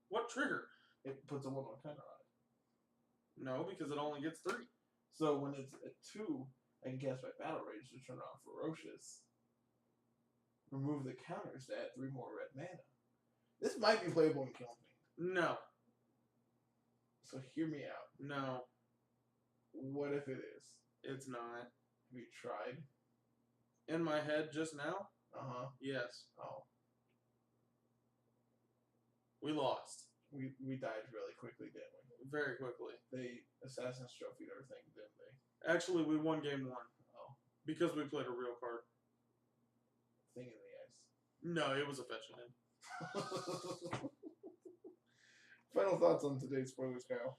What trigger? It puts a 1/1 counter on it. No, because it only gets 3. So when it's at 2, I can cast my battle range to turn on Ferocious. Remove the counters to add 3 more red mana. This might be playable in Killing Fiend. No. So hear me out. No. What if it is? It's not. Have you tried? In my head just now? Uh-huh. Yes. Oh. We lost. We died really quickly, didn't we? Very quickly. They Assassin's Trophy everything, didn't they? Actually, we won game 1. Oh. Because we played a real card. Thing in the ice. No, it was a fetch in. Final thoughts on today's spoilers, Kyle.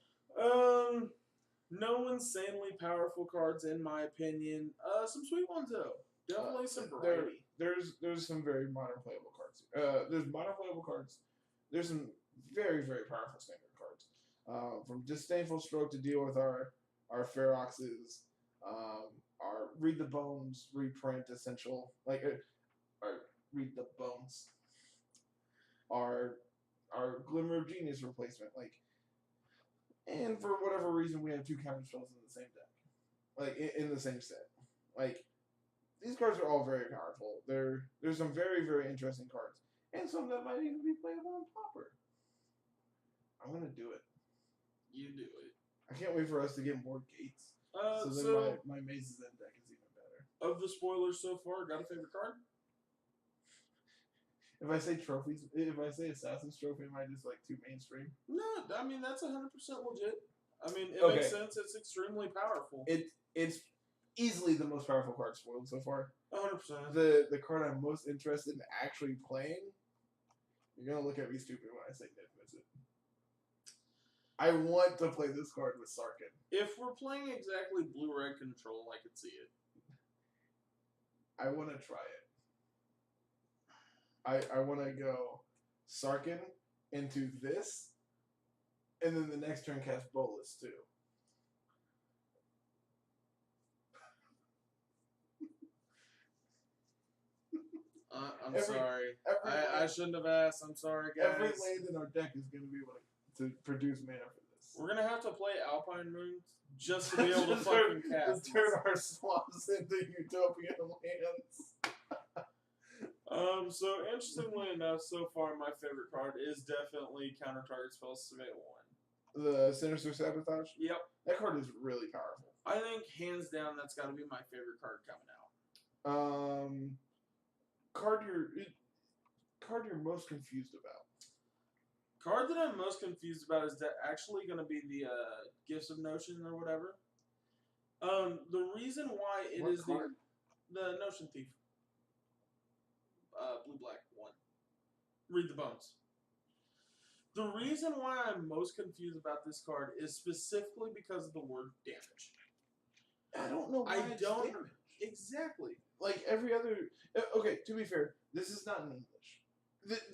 No insanely powerful cards in my opinion. Some sweet ones though. Definitely some variety. There's some very modern playable cards. There's modern playable cards. There's some very, very powerful standard cards. From Disdainful Stroke to deal with our Feroxes, our Read the Bones reprint essential, our Read the Bones, our Glimmer of Genius replacement, and for whatever reason we have 2 counter spells in the same deck, in the same set. These cards are all very powerful. There's some very, very interesting cards, and some that might even be playable in Pauper. I'm gonna do it. You do it. I can't wait for us to get more gates. So then my Maze's End deck is even better. Of the spoilers so far, got a favorite card? If I say trophies, if I say Assassin's Trophy, am I just too mainstream? No, I mean that's 100% legit. I mean it Okay. makes sense. It's extremely powerful. It's easily the most powerful card spoiled so far. 100%. The card I'm most interested in actually playing. You're gonna look at me stupid when I say Nick Visit. I want to play this card with Sarkin. If we're playing exactly blue-red control, I could see it. I want to try it. I want to go Sarkin into this, and then the next turn cast Bolus too. I'm sorry. I shouldn't have asked. I'm sorry, guys. Every land in our deck is going to be able to produce mana for this. We're gonna have to play Alpine Moons just to be able to fucking cast. To turn our swamps into utopian lands. So interestingly enough, so far my favorite card is definitely Counter Target Spells Surveil 1. The Sinister Sabotage? Yep. That card is really powerful. I think hands down that's got to be my favorite card coming out. Card you're most confused about. Card that I'm most confused about is that actually going to be the Gifts of Notion or whatever. The reason why it What is card? the Notion Thief. Blue-black 1. Read the Bones. The reason why I'm most confused about this card is specifically because of the word damage. I don't know why it's damage. Exactly. Like every other... Okay, to be fair, this is not in English.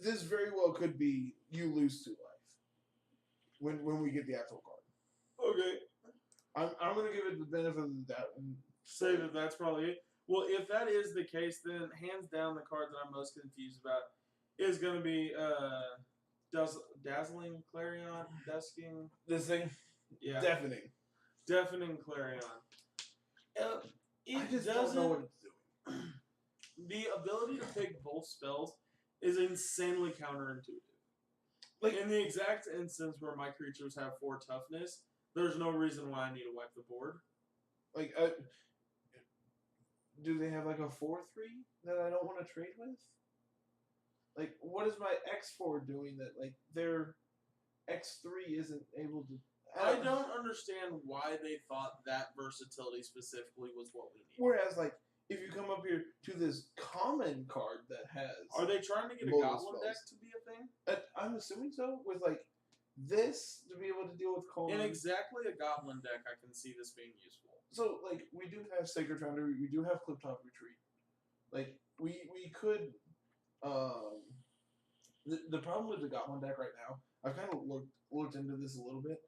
This very well could be you lose 2 life when we get the actual card. Okay. I'm going to give it the benefit of the doubt and Say that that's probably it. Well, if that is the case, then hands down the card that I'm most confused about is going to be Dazzling Clarion, Desking. this thing, Yeah. deafening Clarion. I It just doesn't. don't know what it's doing. The ability to pick both spells is insanely counterintuitive. Like, in the exact instance where my creatures have 4 toughness, there's no reason why I need to wipe the board. like, do they have like a 4/3 that I don't want to trade with? Like, what is my X4 doing that like their X3 isn't able to? I don't understand why they thought that versatility specifically was what we need. Whereas, like, if you come up here to this common card that has, Are they trying to get a Multiple goblin deck spells. to be a thing? I'm assuming so. With like this to be able to deal with Khorne. In exactly a goblin deck, I can see this being useful. So, like, we do have Sacred Foundry, we do have Cliptop Retreat. Like, we could, the problem with the Goblin deck right now, I've kind of looked into this a little bit,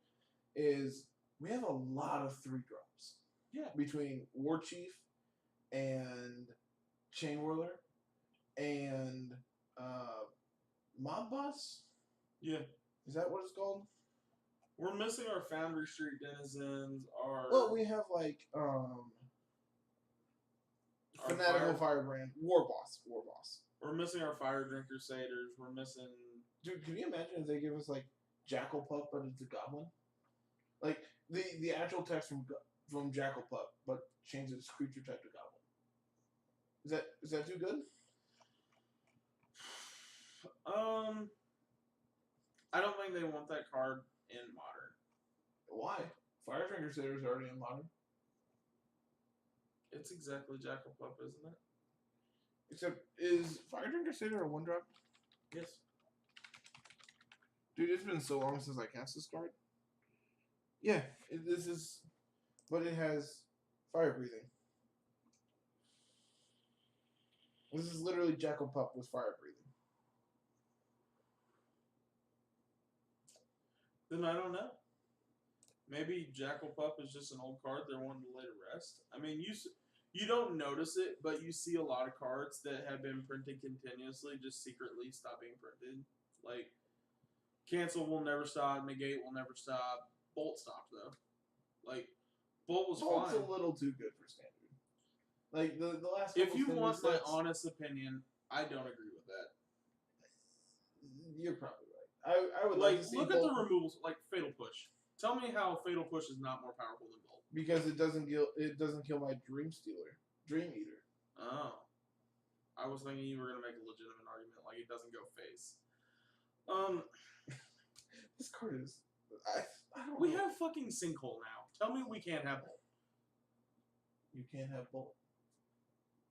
is we have a lot of 3-drops. Yeah. Between War Chief and Chain Whirler and Mob Boss? Yeah. Is that what it's called? We're missing our Foundry Street Denizens, our... Well, we have, like, Fanatical Firebrand, War Boss. We're missing our Fire Drink Crusaders. We're missing... Dude, can you imagine if they give us, like, Jackal Pup, but it's a goblin? Like, the actual text from Jackal Pup, but change its creature type to goblin. Is that too good? I don't think they want that card in Modern. Why? Fire Drink Crusader is already in Modern. It's exactly Jackal Pup, isn't it? Except, is Fire Drink Crusader a 1-drop? Yes. Dude, it's been so long since I cast this card. Yeah, this is... But it has fire breathing. This is literally Jackal Pup with fire breathing. Then I don't know. Maybe Jackal Pup is just an old card they're wanting to lay to rest. I mean, you don't notice it, but you see a lot of cards that have been printed continuously just secretly stop being printed. Like, Cancel will never stop, Negate will never stop. Bolt stopped, though. Like, Bolt was Bolt's fine. a little too good for Standard. Like, the last If couple you Standard want my sets, honest opinion, I don't agree with that. you're probably right. I would Like, like to see look at Bolt, the removals, like Fatal Push. Tell me how Fatal Push is not more powerful than Bolt. because it doesn't kill my Dream Eater. Oh. I was thinking you were going to make a legitimate argument, like it doesn't go face. This card is... I don't We know. have fucking Sinkhole now. Tell me we can't have Bolt. You can't have Bolt.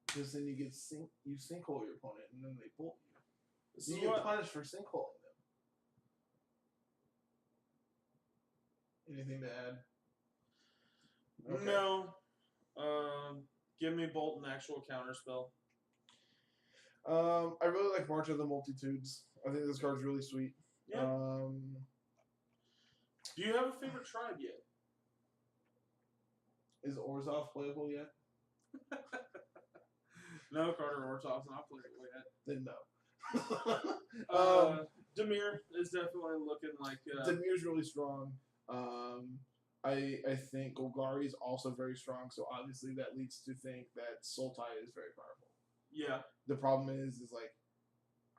Because then you sinkhole your opponent, and then they bolt you. This You is get what, punished for sinkholing them. Anything to add? Okay. No. Give me Bolt an actual counterspell. I really like March of the Multitudes. I think this card's really sweet. Yeah. Do you have a favorite tribe yet? Is Orzhov playable yet? No, Carter Ortov's not playable yet. Then no. Demir is definitely looking like... Demir's really strong. I think Golgari is also very strong, so obviously that leads to think that Sultai is very powerful. yeah. The problem is like,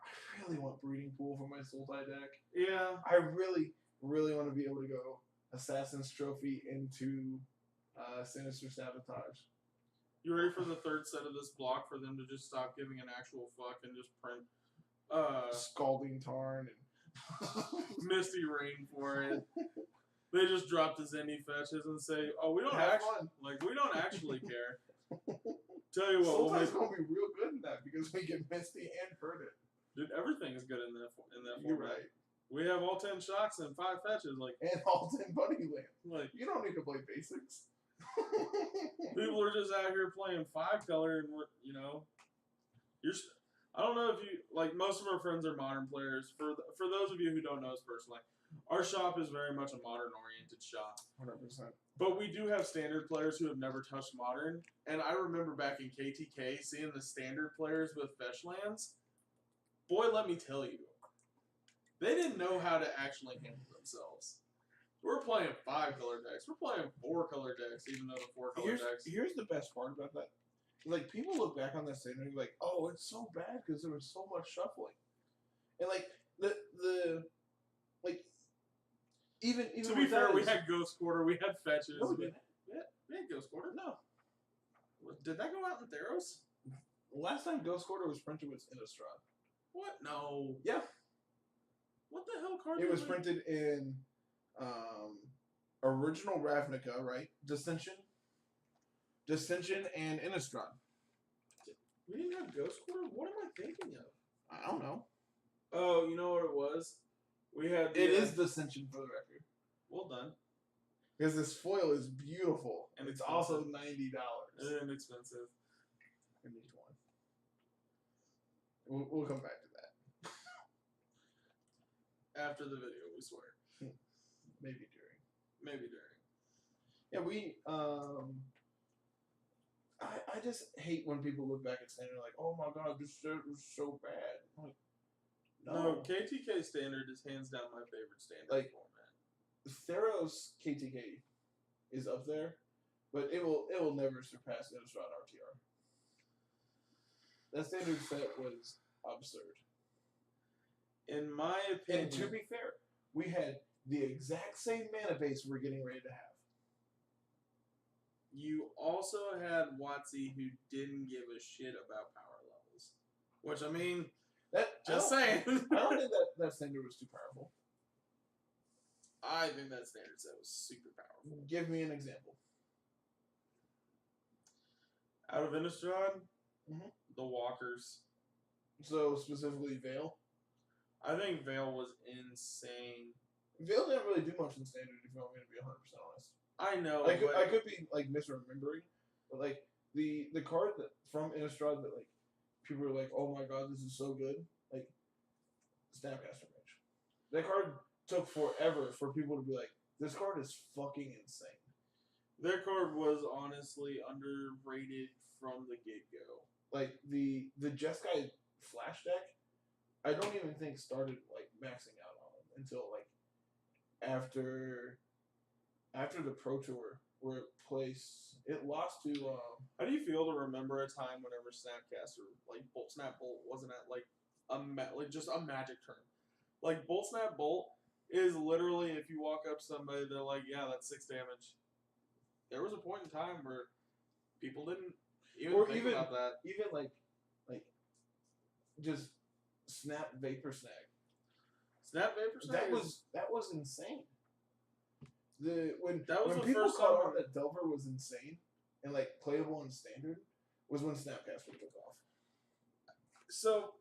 I really want Breeding Pool for my Sultai deck. Yeah. I really, really want to be able to go Assassin's Trophy into Sinister Sabotage. You ready for the third set of this block for them to just stop giving an actual fuck and just print Scalding Tarn and Misty Rain for it? They just drop the Zenny fetches and say, "Oh, we don't Have actually fun. we don't actually care." Tell you what, we'll Sultai's make, gonna be real good in that because we get Misty and hurt it. dude, everything is good in that You're format. right. We have all 10 shocks and 5 fetches. Like And all 10 Buddy Land. you You don't need to play basics. people are just out here playing 5-color, and we're, I don't know if you like. Most of our friends are modern players. For those of you who don't know us personally, our shop is very much a modern-oriented shop. 100%. But we do have standard players who have never touched modern. And I remember back in KTK seeing the standard players with fetch lands. Boy, let me tell you, they didn't know how to actually handle themselves. We're playing 5-color decks. We're playing 4-color decks, even though the 4-color decks. Here's the best part about that. Like, people look back on that statement and be like, oh, it's so bad because there was so much shuffling. And, like, like even To be with fair, that we is- had Ghost Quarter, we had Fetches. No, we didn't. We had Ghost Quarter. No. Did that go out in Theros? Last time Ghost Quarter was printed was Innistrad. What? No. Yeah. What the hell card? It was did we- printed in original Ravnica, right? Dissension and Innistrad. We didn't have Ghost Quarter? What am I thinking of? I don't know. Oh, you know what it was? We had. It is Dissension for the record. Well done. Because this foil is beautiful. And And it's expensive. also $90. And expensive. I need one. We'll come back to that. After the video, we swear. Maybe during. Maybe during. Yeah, I just hate when people look back at Standard like, oh my god, this shirt was so bad. I'm like, No, KTK Standard is hands down my favorite Standard Like- format. Theros KTK is up there, but it will never surpass Innistrad RTR. That Standard set was absurd. In my opinion, And to be fair, we had the exact same mana base we're getting ready to have. you also had Watsy who didn't give a shit about power levels. Which, I mean, just saying. I don't think that Standard was too powerful. I think that Standard set was super powerful. Give me an example. Out of Innistrad, Mhm. the Walkers. So specifically Veil. I think Veil was insane. Veil didn't really do much in Standard, if you want me to be 100% honest. I know, I but could be like misremembering, but like the card that from Innistrad that like people are like, oh my god, this is so good. Like Snapcaster Mage. That card took forever for people to be like, this card is fucking insane. their card was honestly underrated from the get-go. Like the Jeskai Flash deck, I don't even think started like maxing out on them until like after the Pro Tour where it lost to How do you feel to remember a time whenever Snapcaster, like Snap Bolt, wasn't at like just a magic turn? Like Snap Bolt is literally if you walk up to somebody, they're like, yeah, that's 6 damage. There was a point in time where people didn't even think about that. even like just Snap Vapor Snag. Snap Vapor Snag That was insane. When That was when the people first caught time- on that Delver was insane and like playable in Standard was when Snapcaster took off. So,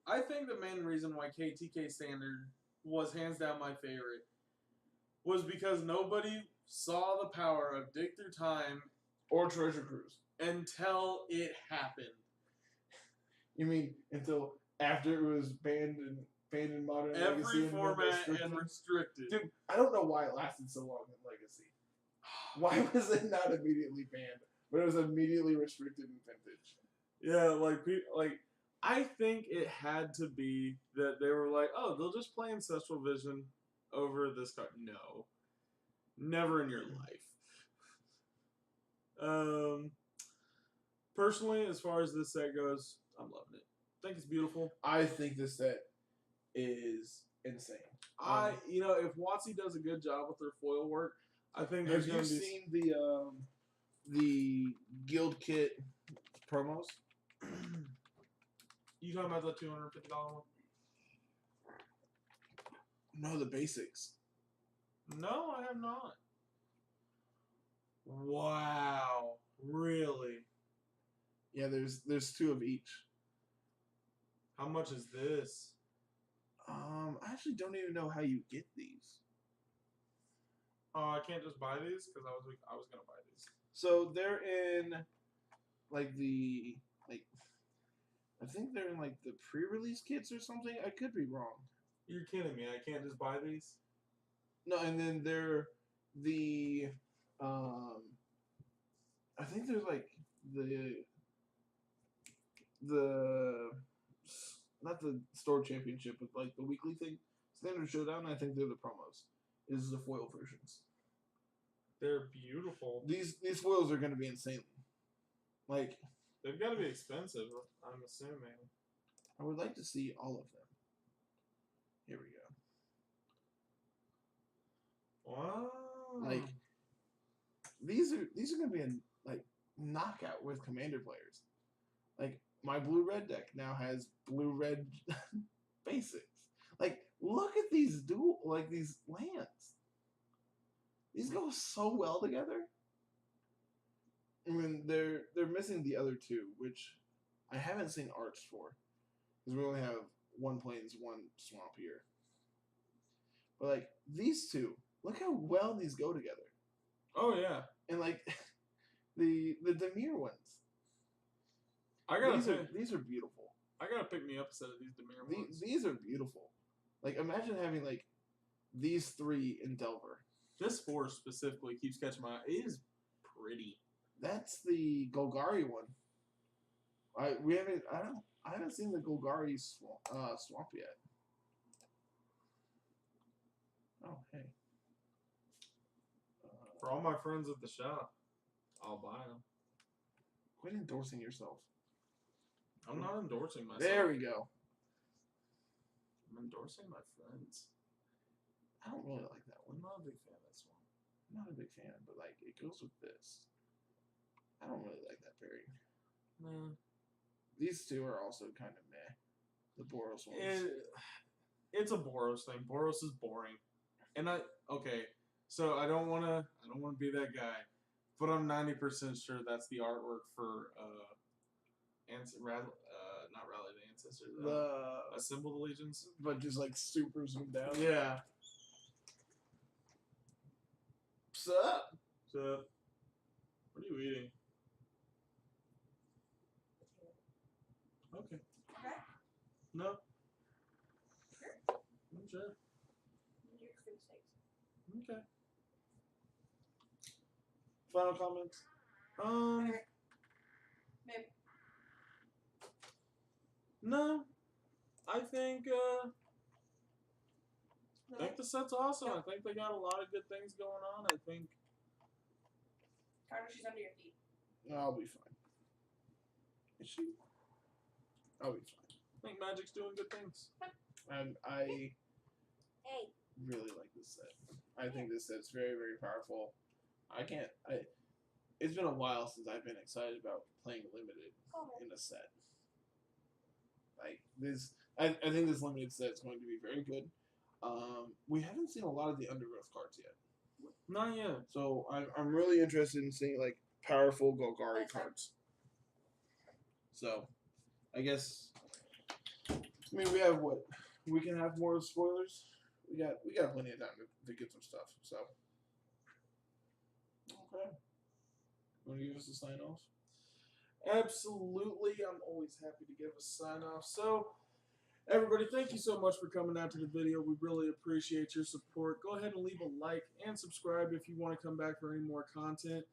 I think the main reason why KTK Standard was hands down my favorite was because nobody saw the power of Dig Through Time Or Treasure Cruise. until it happened. You mean until after it was banned in Modern Legacy Every and format restricted? and restricted. Dude, I don't know why it lasted so long in Legacy. Why was it not immediately banned, but it was immediately restricted in Vintage? Yeah, like I think it had to be that they were like, oh, they'll just play Ancestral Vision over this card. No, never in your life. Personally, as far as this set goes, I'm loving it. I think it's beautiful. I think this set is insane. If Watsy does a good job with their foil work, I think there's Have going you to be. seen the Guild Kit promos? You talking about the $250 one? No, the basics. No, I have not. Wow, really? Yeah, there's 2 of each. How much is this? I actually don't even know how you get these. Oh, I can't just buy these because I was gonna buy these. So they're in I think they're in like the pre-release kits or something. I could be wrong. You're kidding me! I can't just buy these. No, and then they're the I think they're like the not the store championship, but like the weekly thing, Standard Showdown. I think they're the promos. Is the foil versions. They're beautiful. These foils are going to be insane. Like They've got to be expensive. I'm assuming. I would like to see all of them. Here we go. Wow. Like these are gonna be a like knockout with commander players. Like my blue red deck now has blue red basics. Like look at these these lands. These go so well together. I mean they're missing the other two, which I haven't seen arts for. Because we only have one plains, one swamp here. But like these two, look how well these go together. Oh yeah. And like the Demir ones. These are beautiful. I gotta pick me up a set of these Demir ones. These are beautiful. Like imagine having like these three in Delver. This forest specifically keeps catching my eye. It is pretty. That's the Golgari one. I haven't seen the Golgari swamp yet. Oh hey. For all my friends at the shop, I'll buy them. Quit endorsing yourself. I'm not endorsing myself. There we go. I'm endorsing my friends. I don't really like that one. I'm not a big fan of this one. I'm not a big fan, but like it goes with this. I don't really like that pairing. Nah. These two are also kind of meh. The Boros ones. It's a Boros thing. Boros is boring, and so I don't wanna be that guy, but I'm 90% sure that's the artwork for not Rally the Ancestors. Assemble the Legions. But just like super zoomed out. Yeah. Sup? So, what are you eating? Okay. Okay. No. Sure. I'm sure. Your food steaks. Okay. Final comments? Babe. No. I think the set's awesome. I think they got a lot of good things going on. I think Carter, she's under your feet. I'll be fine. Is she? I'll be fine. I think Magic's doing good things. And I Hey. really like this set. I think this set's very, very powerful. It's been a while since I've been excited about playing limited in a set. Like this, I think this limited set is going to be very good. We haven't seen a lot of the Undergrowth cards yet. Not yet. So I'm really interested in seeing like powerful Golgari cards. So I guess we have what? We can have more spoilers. We got plenty of time to get some stuff. So okay. Want to give us a sign off? Absolutely. I'm always happy to give a sign off. So everybody, thank you so much for coming out to the video. We really appreciate your support. Go ahead and leave a like and subscribe if you want to come back for any more content.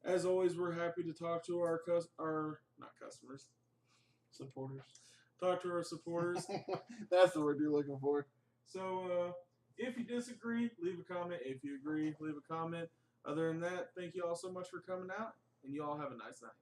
As always, we're happy to talk to our not customers, Supporters. Talk to our supporters. That's the word you're looking for. So if you disagree, leave a comment. If you agree, leave a comment. Other than that, thank you all so much for coming out, and you all have a nice night.